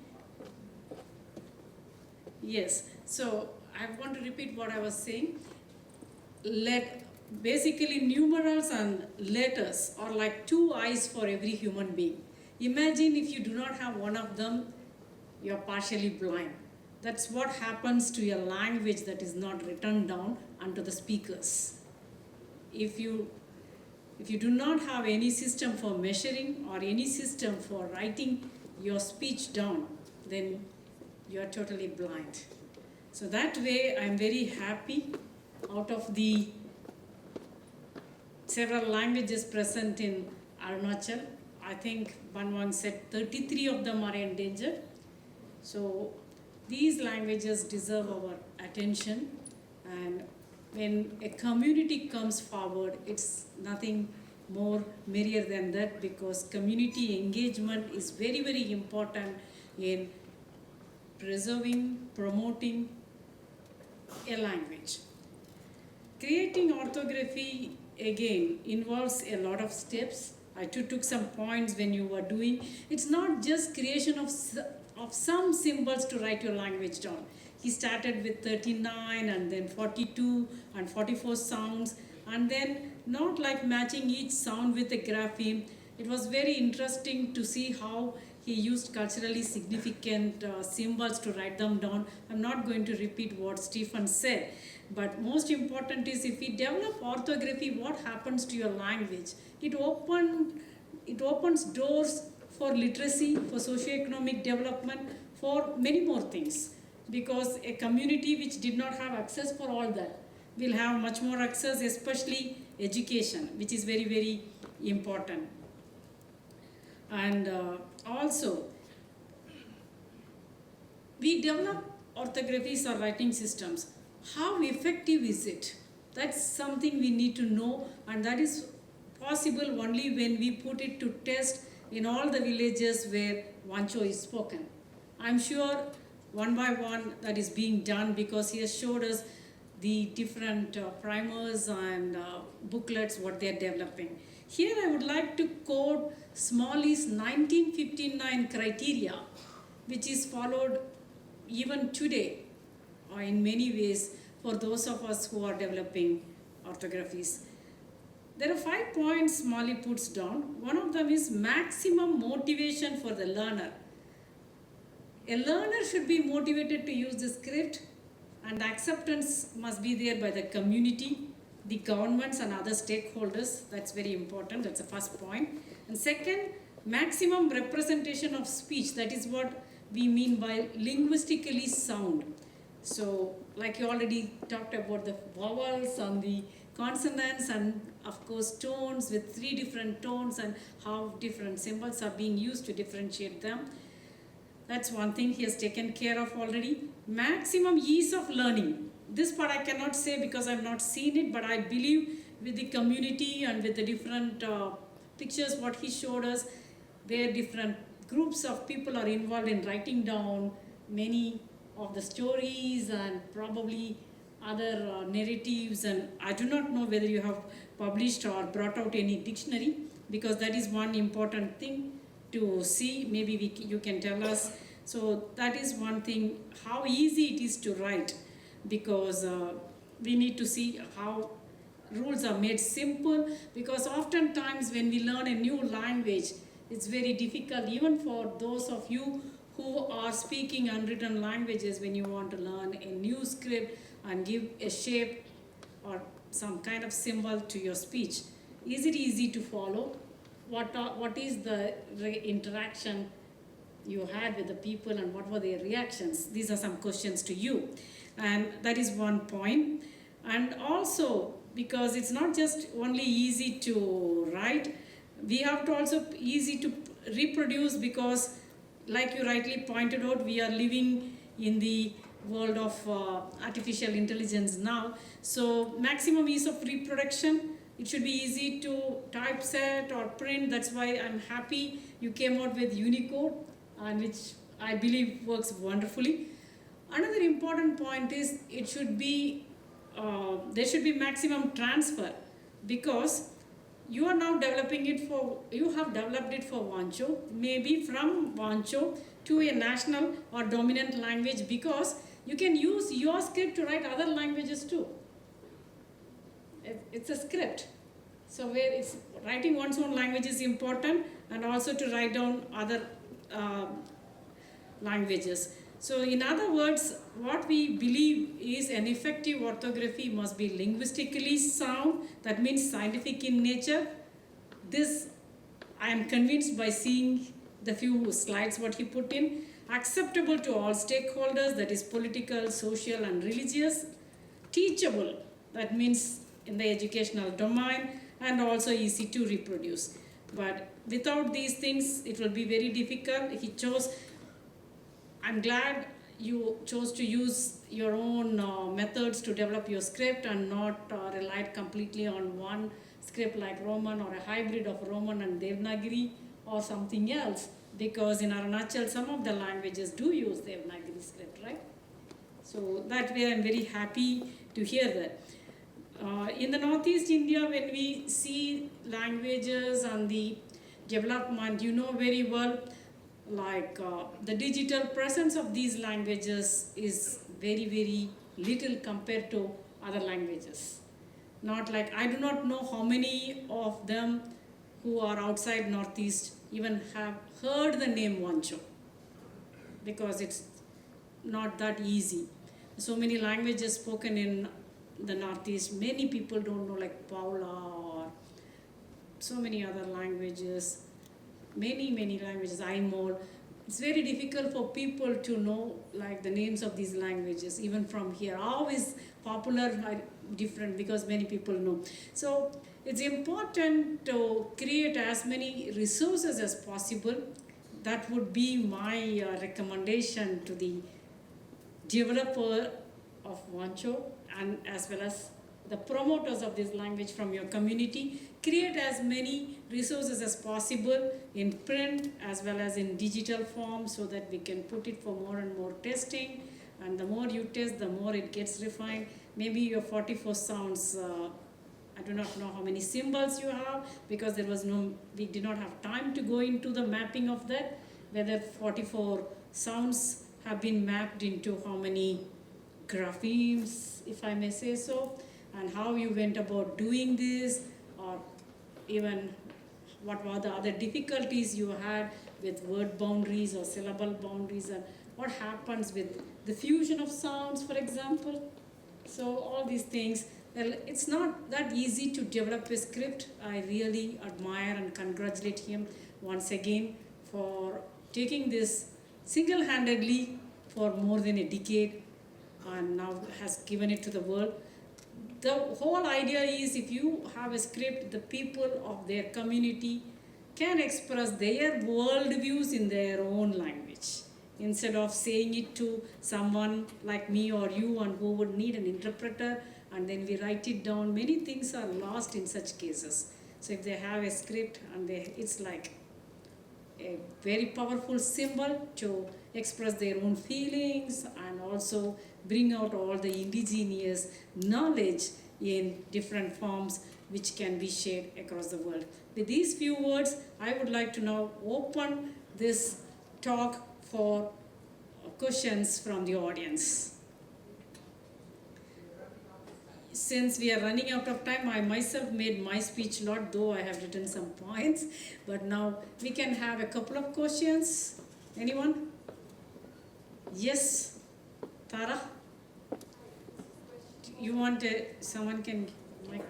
Yes, so I want to repeat what I was saying. Basically, numerals and letters are like two eyes for every human being. Imagine if you do not have one of them, you are partially blind. That's what happens to a language that is not written down unto the speakers. If you do not have any system for measuring or any system for writing your speech down, then you are totally blind. So that way, I'm very happy. Out of the several languages present in Arunachal, I think Banwang said 33 of them are endangered. So these languages deserve our attention, and when a community comes forward, it's nothing more merrier than that, because community engagement is very, very important in preserving, promoting a language. Creating orthography, again, involves a lot of steps. I too took some points when you were doing. It's not just creation of some symbols to write your language down. He started with 39 and then 42 and 44 sounds, and then not like matching each sound with a grapheme. It was very interesting to see how he used culturally significant symbols to write them down. I'm not going to repeat what Stephen said, but most important is, if we develop orthography, what happens to your language? It opens doors for literacy, for socioeconomic development, for many more things. Because a community which did not have access for all that will have much more access, especially education, which is very, very important. And also, we develop orthographies or writing systems. How effective is it? That's something we need to know, and that is possible only when we put it to test in all the villages where WANCHO is spoken. I'm sure one by one that is being done, because he has showed us the different primers and booklets, what they are developing. Here I would like to quote Smalley's 1959 criteria, which is followed even today in many ways for those of us who are developing orthographies. There are 5 points Smalley puts down. One of them is maximum motivation for the learner. A learner should be motivated to use the script, and acceptance must be there by the community, the governments and other stakeholders. That's very important. That's the first point. And second, maximum representation of speech. That is what we mean by linguistically sound. So, like you already talked about the vowels and the consonants and of course tones with 3 different tones and how different symbols are being used to differentiate them. That's one thing he has taken care of already. Maximum ease of learning. This part I cannot say because I've not seen it, but I believe with the community and with the different pictures what he showed us, where different groups of people are involved in writing down many of the stories and probably other narratives, and I do not know whether you have published or brought out any dictionary, because that is one important thing to see. Maybe you can tell us. So that is one thing, how easy it is to write, because we need to see how rules are made simple, because oftentimes when we learn a new language, it's very difficult even for those of you who are speaking unwritten languages. When you want to learn a new script and give a shape or some kind of symbol to your speech, is it easy to follow? What is the interaction you had with the people and what were their reactions? These are some questions to you, and that is one point. And also, because it's not just only easy to write, we have to also easy to reproduce, because like you rightly pointed out, we are living in the world of artificial intelligence now. So maximum ease of reproduction. It should be easy to typeset or print. That's why I'm happy you came out with Unicode, and which I believe works wonderfully. Another important point is it should be there should be maximum transfer, because you are now developing it for, you have developed it for WANCHO, maybe from WANCHO to a national or dominant language, because you can use your script to write other languages too. It's a script. So where it's writing one's own language is important, and also to write down other languages. So in other words, what we believe is an effective orthography must be linguistically sound, that means scientific in nature. This I am convinced by seeing the few slides what he put in. Acceptable to all stakeholders, that is political, social and religious. Teachable, that means in the educational domain, and also easy to reproduce. But without these things, it will be very difficult. He chose, I'm glad you chose to use your own methods to develop your script and not relied completely on one script like Roman or a hybrid of Roman and Devanagari or something else, because in Arunachal some of the languages do use Devanagari script, right? So that way I'm very happy to hear that. In the Northeast India, when we see languages and the development, you know very well, like the digital presence of these languages is very, very little compared to other languages. Not like, I do not know how many of them who are outside Northeast even have heard the name WANCHO, because it's not that easy. So many languages spoken in the Northeast, many people don't know, like Paula or so many other languages, many languages, Aimol. It's very difficult for people to know like the names of these languages, even from here. How is popular are different, because many people know. So it's important to create as many resources as possible. That would be my recommendation to the developer of WANCHO, and as well as the promoters of this language from your community. Create as many resources as possible in print as well as in digital form, so that we can put it for more and more testing, and the more you test, the more it gets refined. Maybe your 44 sounds, I do not know how many symbols you have, because we did not have time to go into the mapping of that, whether 44 sounds have been mapped into how many graphemes, if I may say so, and how you went about doing this, or even what were the other difficulties you had with word boundaries or syllable boundaries, and what happens with the fusion of sounds, for example. So all these things, well, it's not that easy to develop a script. I really admire and congratulate him once again for taking this single-handedly for more than a decade, and now has given it to the world. the whole idea is if you have a script, the people of their community can express their worldviews in their own language instead of saying it to someone like me or you and who would need an interpreter and then we write it down. Many things are lost in such cases. So if they have a script and it's like a very powerful symbol to express their own feelings and also bring out all the indigenous knowledge in different forms which can be shared across the world. With these few words, I would like to now open this talk for questions from the audience. Since we are running out of time, I myself made my speech lot, though I have written some points. But now we can have a couple of questions. Anyone? Yes, Tara? You want someone can mic?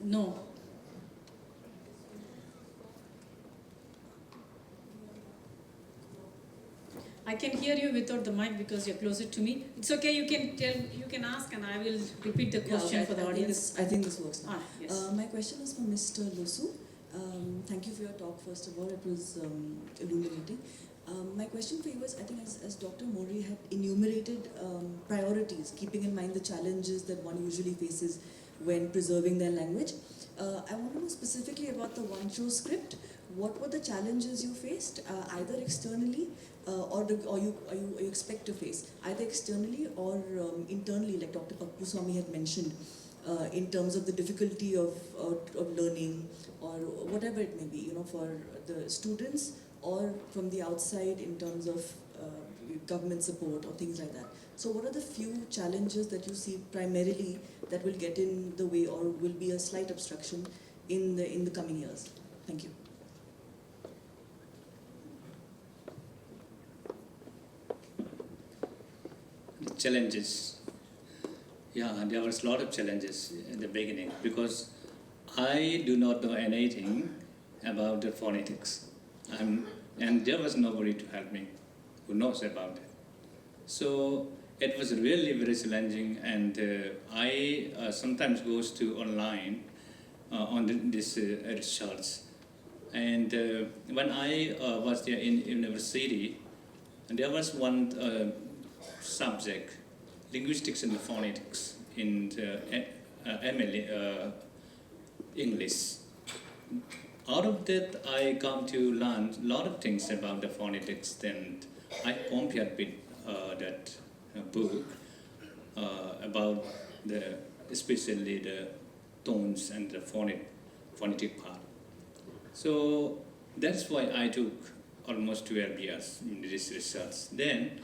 No. I can hear you without the mic because you're closer to me. It's okay, you can ask and I will repeat the question for the audience. I think this works now. Yes. My question is for Mr. Losu. Thank you for your talk, first of all. It was illuminating. My question for you is, I think as Dr. Mori had enumerated priorities, keeping in mind the challenges that one usually faces when preserving their language, I want to know specifically about the WANCHO script. What were the challenges you faced, either externally or you expect to face, either externally or internally, like Dr. Pappuswamy had mentioned, in terms of the difficulty of learning or whatever it may be, for the students or from the outside in terms of government support or things like that. So what are the few challenges that you see primarily that will get in the way or will be a slight obstruction in the coming years? Thank you. Challenges. Yeah, there was a lot of challenges in the beginning because I do not know anything about the phonetics. And there was nobody to help me who knows about it. So it was really very challenging, and I sometimes goes to online on this research. And when I was there in university, there was one subject, linguistics and phonetics in MLA English. Out of that, I come to learn a lot of things about the phonetics. Then I compared with that book about especially the tones and the phonetic part. So that's why I took almost 12 years in this research. Then,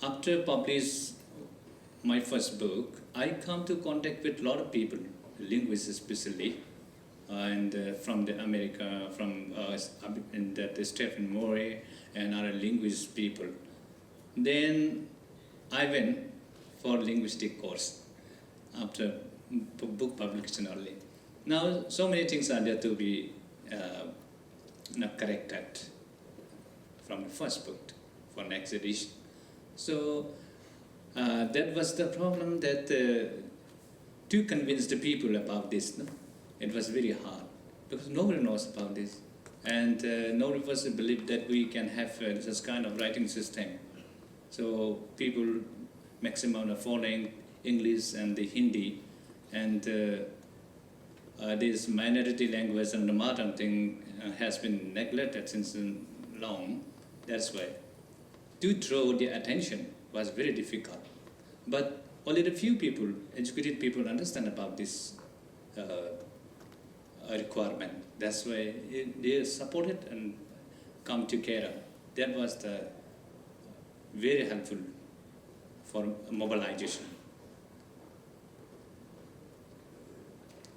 after publish my first book, I come to contact with a lot of people, linguists especially, and from the America, from the Stephen Morey and other linguist people. Then I went for linguistic course after book publication only. Now so many things are there to be corrected from the first book for next edition. So that was the problem, that to convince the people about this, it was very hard because nobody knows about this, and nobody was believed that we can have this kind of writing system. So people maximum are following English and the Hindi, and this minority language and the modern thing has been neglected since long. That's why to draw the attention was very difficult. But only the few people, educated people, understand about this requirement. That's why they supported and come together. That was the very helpful for mobilization.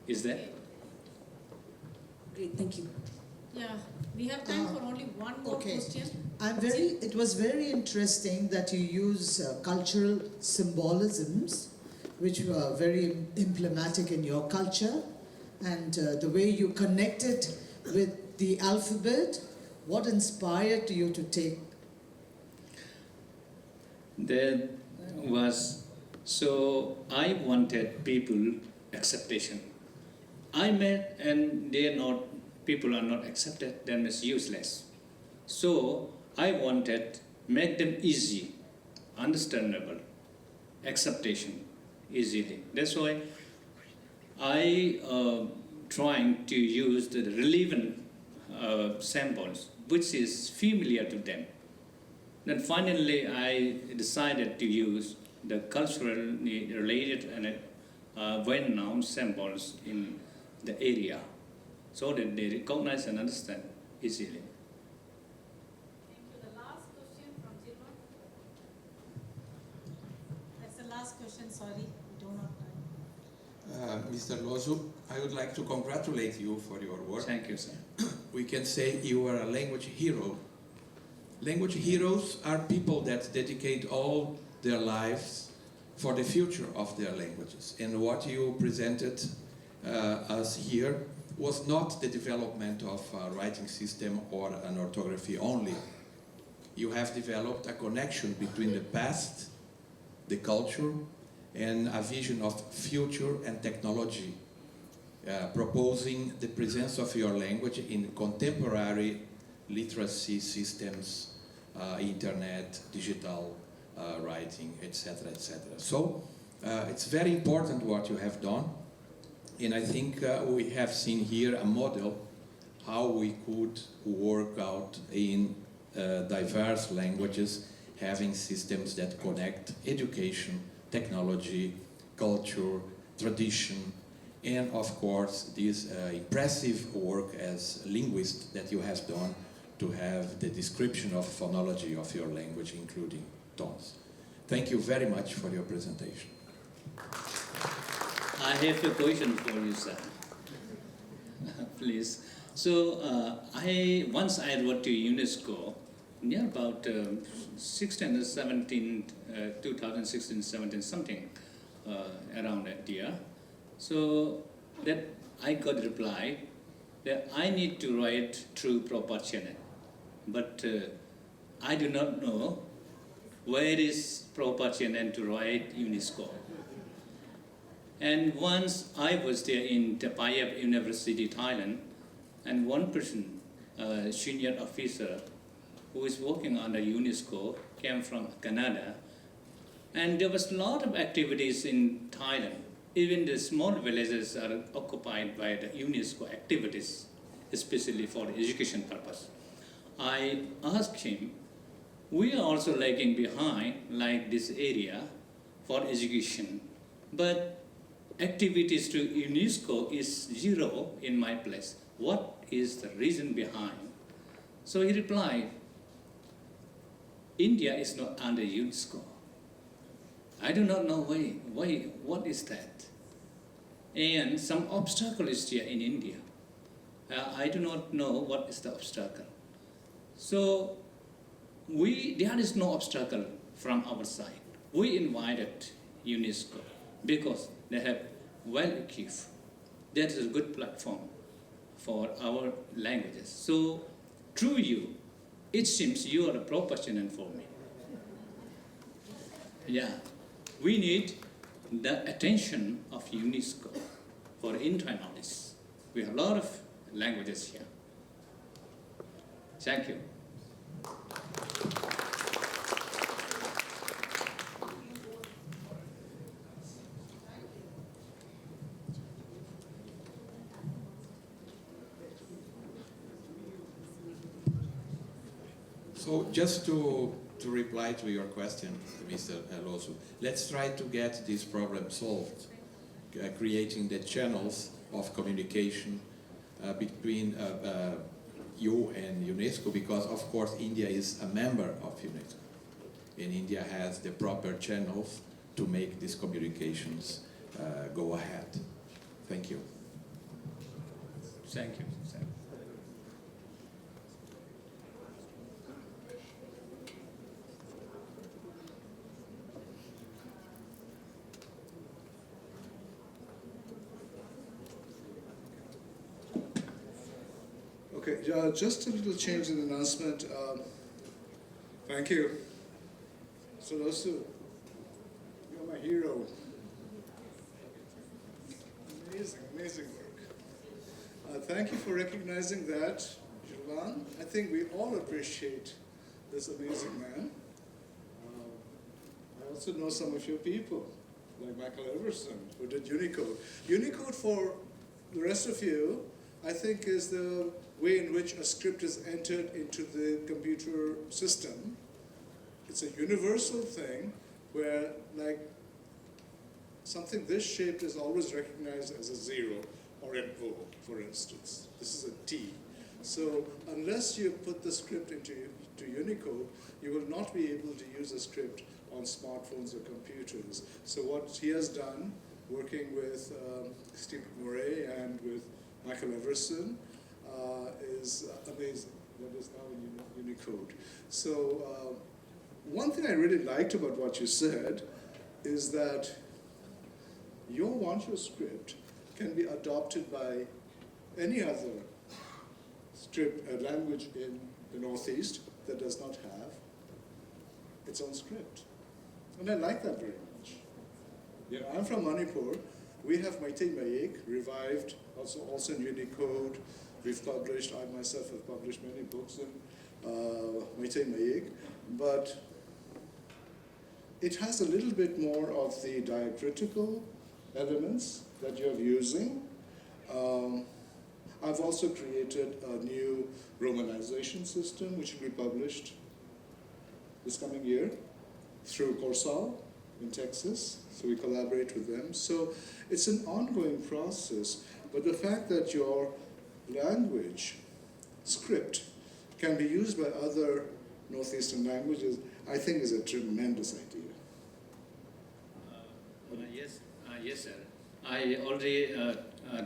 Is that? Great, thank you. Yeah, we have time for only one more Okay. question. It was very interesting that you use cultural symbolisms, which were very emblematic in your culture, and the way you connected with the alphabet. What inspired you to take? There was, so I wanted people acceptation. I met and people are not accepted, then it's useless. So I wanted make them easy, understandable, acceptation easily. That's why I trying to use the relevant samples, which is familiar to them. Then finally, I decided to use the culturally related and well-known samples in the area, so that they recognize and understand easily. Thank you. The last question from Jilma. That's the last question, sorry, we don't have time. Mr. Losu, I would like to congratulate you for your work. Thank you, sir. We can say you are a language hero. Language heroes are people that dedicate all their lives for the future of their languages. And what you presented us here was not the development of a writing system or an orthography only. You have developed a connection between the past, the culture, and a vision of future and technology, proposing the presence of your language in contemporary literacy systems, internet, digital writing, etc., etc. So it's very important what you have done, and I think we have seen here a model how we could work out in diverse languages, having systems that connect education, technology, culture, tradition, and of course this impressive work as linguist that you have done to have the description of phonology of your language, including tones. Thank you very much for your presentation. I have a question for you, sir. Please. So once I wrote to UNESCO, near about 2016-17, something around that year. So that I got reply that I need to write through proper channel, but I do not know where is proper channel to write UNESCO. And once I was there in Tapayap University, Thailand, and one person, senior officer, who is working on the UNESCO, came from Canada, and there was a lot of activities in Thailand. Even the small villages are occupied by the UNESCO activities, especially for education purpose. I asked him, we are also lagging behind like this area for education, but activities to UNESCO is zero in my place. What is the reason behind? So he replied, India is not under UNESCO. I do not know why, what is that? And some obstacle is here in India. I do not know what is the obstacle. So there is no obstacle from our side. We invited UNESCO because they have well-equipped. That is a good platform for our languages. So through you, it seems you are a proper channel for me. Yeah, we need the attention of UNESCO for intra-knowledge. We have a lot of languages here. Thank you. So just to reply to your question, Mr. Losu, let's try to get this problem solved, creating the channels of communication between you and UNESCO, because of course India is a member of UNESCO, and India has the proper channels to make these communications go ahead. Thank you. Thank you. Okay, just a little change in the announcement. Thank you. So Losu, you're my hero. Amazing, amazing work. Thank you for recognizing that, Jovan. I think we all appreciate this amazing man. I also know some of your people, like Michael Everson, who did Unicode. Unicode, for the rest of you, I think is the way in which a script is entered into the computer system. It's a universal thing where, like, something this shaped is always recognized as a 0 or an O, for instance. This is a T. So unless you put the script into Unicode, you will not be able to use a script on smartphones or computers. So what he has done, working with Steve Murray and with Michael Everson, is amazing. That is now in Unicode. So one thing I really liked about what you said is that your WANCHO script can be adopted by any other script, language in the Northeast that does not have its own script. And I like that very much. You know, I'm from Manipur. We have Meitei Mayek revived, also in Unicode. We've published, I myself have published many books in Meitei Mayek, but it has a little bit more of the diacritical elements that you're using. I've also created a new romanization system which will be published this coming year through Corsal in Texas, so we collaborate with them. So it's an ongoing process, but the fact that your language script can be used by other Northeastern languages, I think is a tremendous idea. Yes, sir. I already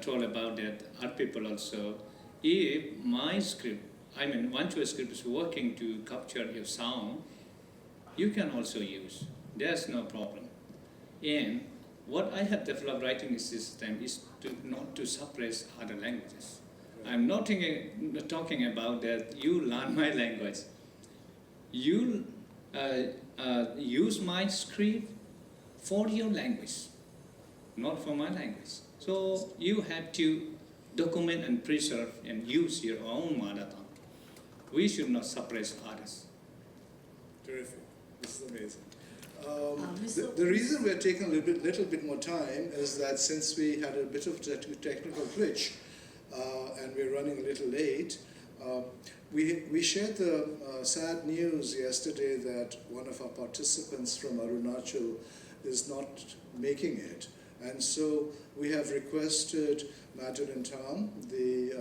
told about that. Other people also. If my script, WANCHO script is working to capture your sound, you can also use. There's no problem. And what I have developed writing system is not to suppress other languages. I'm not talking about that you learn my language. You use my script for your language, not for my language. So you have to document and preserve and use your own mother tongue. We should not suppress others. Terrific. This is amazing. The reason we're taking a little bit more time is that since we had a bit of technical glitch and we're running a little late, we shared the sad news yesterday that one of our participants from Arunachal is not making it. And so we have requested Madeline Tam, the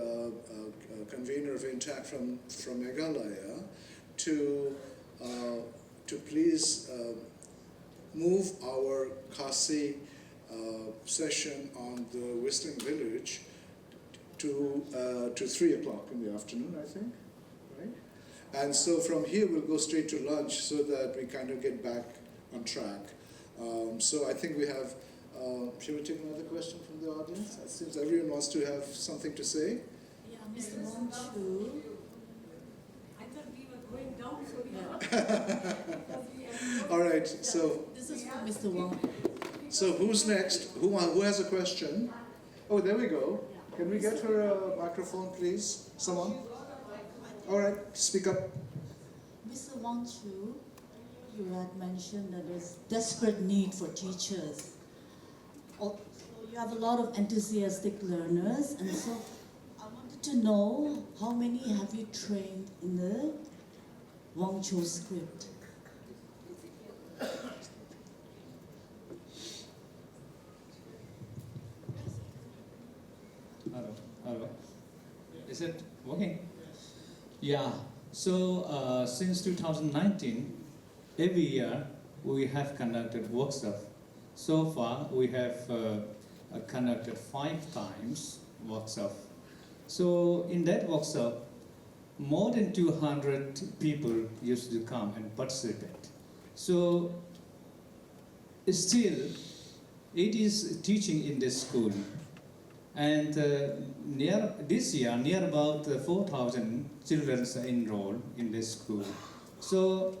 convener of INTAC from Meghalaya, to please move our Khasi session on the Whistling Village to 3 o'clock in the afternoon, I think, right? And so from here we'll go straight to lunch so that we kind of get back on track. So I think we have, should we take another question from the audience? It seems everyone wants to have something to say. Yeah, Mr. WANCHO. I thought we were going down, so we All right, so This is for Mr. Wang. so who's next? Who has a question? Oh, there we go. Can we get her a microphone, please? Someone? All right, speak up. Mr. WANCHO, you had mentioned that there's desperate need for teachers. You have a lot of enthusiastic learners, and so I wanted to know how many have you trained in the WANCHO script? Hello. Is it working? Yeah. So since 2019, every year we have conducted workshops. So far we have conducted 5 times workshop So in that workshop, more than 200 people used to come and participate. So still, it is teaching in the school. And this year, near about 4,000 children are enrolled in this school. So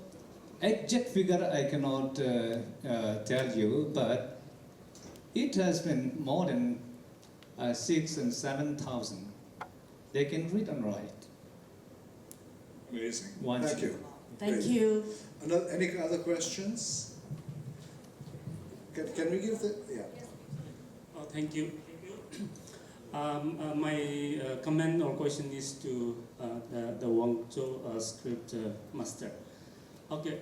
exact figure I cannot tell you, but it has been more than 6,000 and 7,000. They can read and write. Amazing. Once. Thank you. Thank Great. you. Any other questions? Can we give the, yeah. Thank you. My comment or question is to the WANCHO script master. Okay,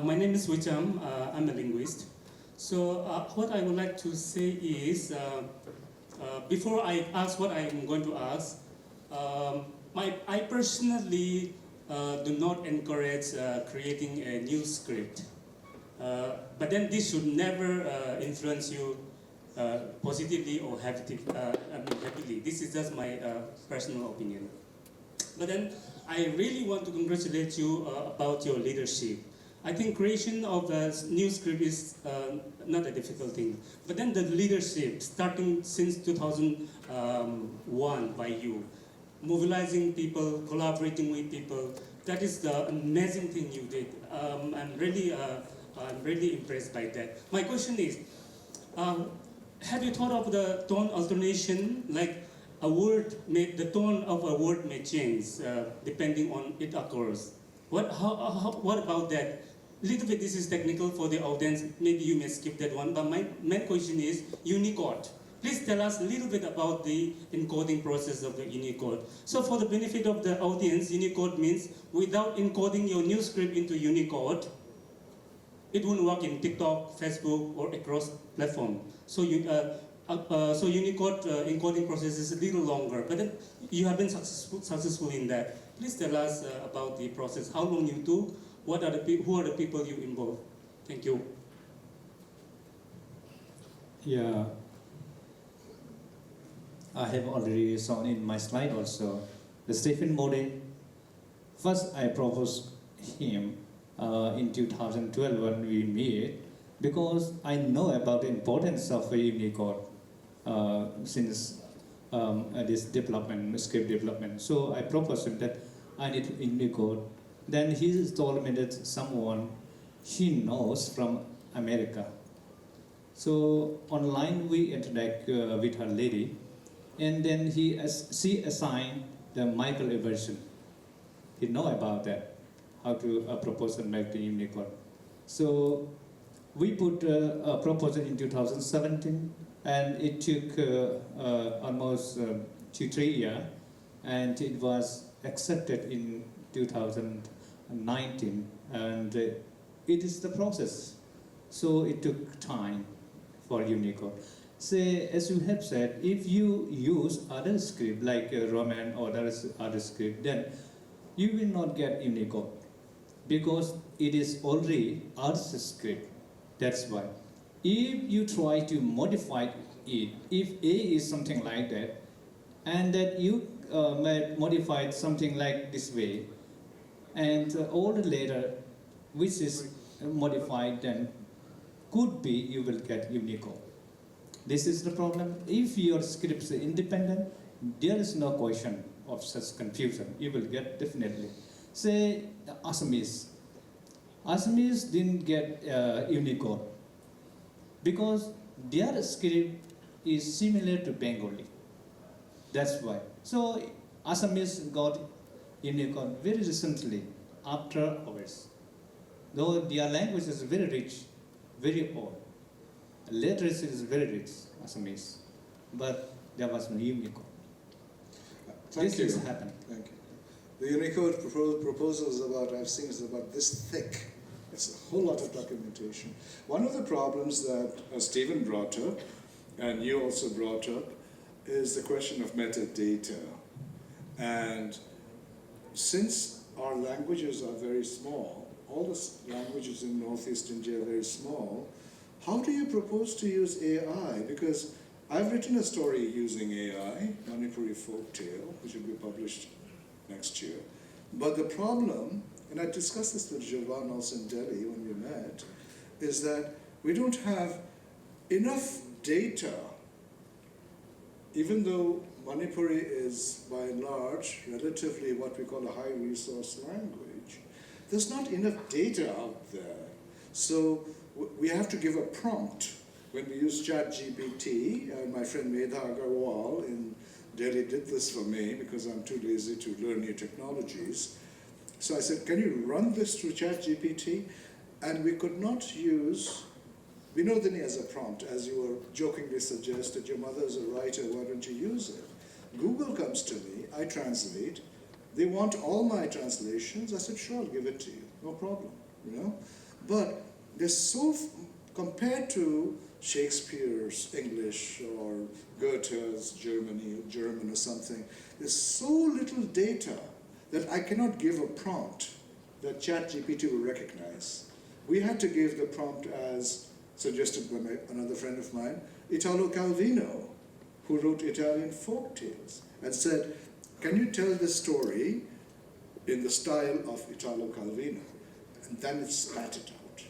my name is Wicham. I'm a linguist. So what I would like to say is, before I ask what I'm going to ask, I personally do not encourage creating a new script. But then this should never influence you positively or happily. This is just my personal opinion. But then I really want to congratulate you about your leadership. I think creation of a new script is not a difficult thing. But then the leadership, starting since 2001 by you, mobilizing people, collaborating with people, that is the amazing thing you did. I'm really impressed by that. My question is, have you thought of the tone alternation? Like the tone of a word may change depending on it occurs. What about that? Little bit this is technical for the audience. Maybe you may skip that one. But my main question is Unicode. Please tell us a little bit about the encoding process of the Unicode. So for the benefit of the audience, Unicode means without encoding your new script into Unicode, it won't work in TikTok, Facebook, or across platform. So Unicode encoding process is a little longer, but then you have been successful in that. Please tell us about the process, how long you took, who are the people you involve. Thank you. Yeah, I have already shown in my slide also. The Stephen Mode, first I proposed him in 2012 when we meet, because I know about the importance of Unicode since this development, script development. So I proposed him that I need Unicode. Then he told me that someone he knows from America. So online we interact with her lady, and then she assigned the Michael version. He know about that, how to propose and make the Unicode. So we put a proposal in 2017, and it took almost 2-3 years, and it was accepted in 2019, and it is the process. So it took time for Unicode. Say, as you have said, if you use other script like Roman or other script, then you will not get Unicode because it is already Art's script. That's why. If you try to modify it, if A is something like that, and that you might modify it something like this way, and all the letter which is modified, then could be you will get Unicode. This is the problem. If your scripts are independent, there is no question of such confusion. You will get definitely. Say Assamese. Assamese didn't get Unicode because their script is similar to Bengali. That's why. So Assamese got Unicode very recently, after ours. Though their language is very rich, very old. Literacy is very rich, Assamese, but there was no Unicode. This is happening. Thank you. The Unicode proposal is about, I've seen, is about this thick. It's a whole lot of documentation. One of the problems that Stephen brought up, and you also brought up, is the question of metadata. And since our languages are very small, all the languages in Northeast India are very small, how do you propose to use AI? Because I've written a story using AI, Manipuri Folktale, which will be published next year. But the problem, and I discussed this with Jovan also in Delhi when we met, is that we don't have enough data, even though Manipuri is by and large relatively what we call a high resource language. There's not enough data out there. So we have to give a prompt. When we use ChatGPT, and my friend Medha Agarwal in Delhi did this for me because I'm too lazy to learn new technologies. So I said, can you run this through ChatGPT? And we could not use Vinodini as a prompt, as you were jokingly suggested, your mother is a writer, why don't you use it? Google comes to me, I translate, they want all my translations, I said, sure, I'll give it to you, no problem, you know? But they're so, compared to Shakespeare's English or Goethe's German or something, there's so little data that I cannot give a prompt that ChatGPT will recognize. We had to give the prompt as suggested by another friend of mine, Italo Calvino, who wrote Italian folk tales, and said, can you tell the story in the style of Italo Calvino? And then it spat it out.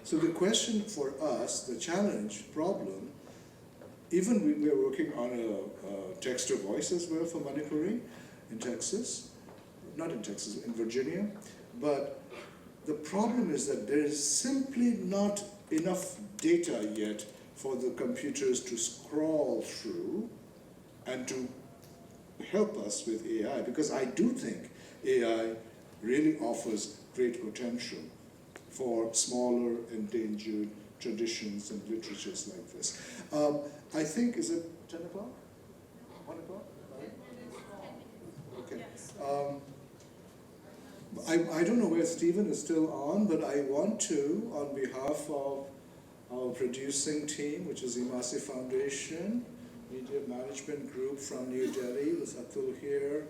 So the question for us, the challenge, problem, even we are working on a text-to-voice as well for Manipuri in Texas, not in Texas, in Virginia, but the problem is that there is simply not enough data yet for the computers to scroll through and to help us with AI, because I do think AI really offers great potential for smaller endangered traditions and literatures like this. I think, is it 10 o'clock? 1 o'clock? Okay. I don't know where Stephen is still on, but I want to, on behalf of our producing team, which is Imasi Foundation, Media Management Group from New Delhi, with Atul here,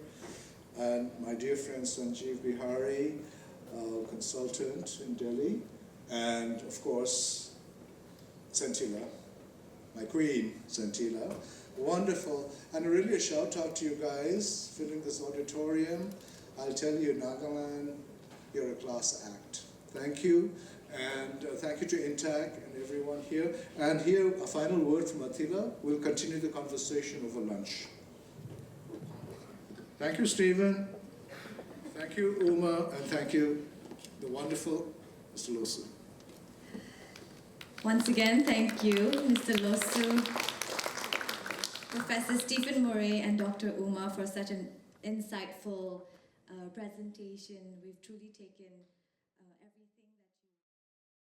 and my dear friend Sanjeev Bihari, consultant in Delhi, and of course, Santila, my queen, Santila. Wonderful, and really a shout out to you guys filling this auditorium. I'll tell you, Nagaland, you're a class act. Thank you, and thank you to Intac and everyone here. And here, a final word from Attila. We'll continue the conversation over lunch. Thank you, Stephen. Thank you, Uma, and thank you, the wonderful Mr. Losu. Once again, thank you, Mr. Losu, Professor Stephen Murray, and Dr. Uma for such an insightful presentation. We've truly taken everything that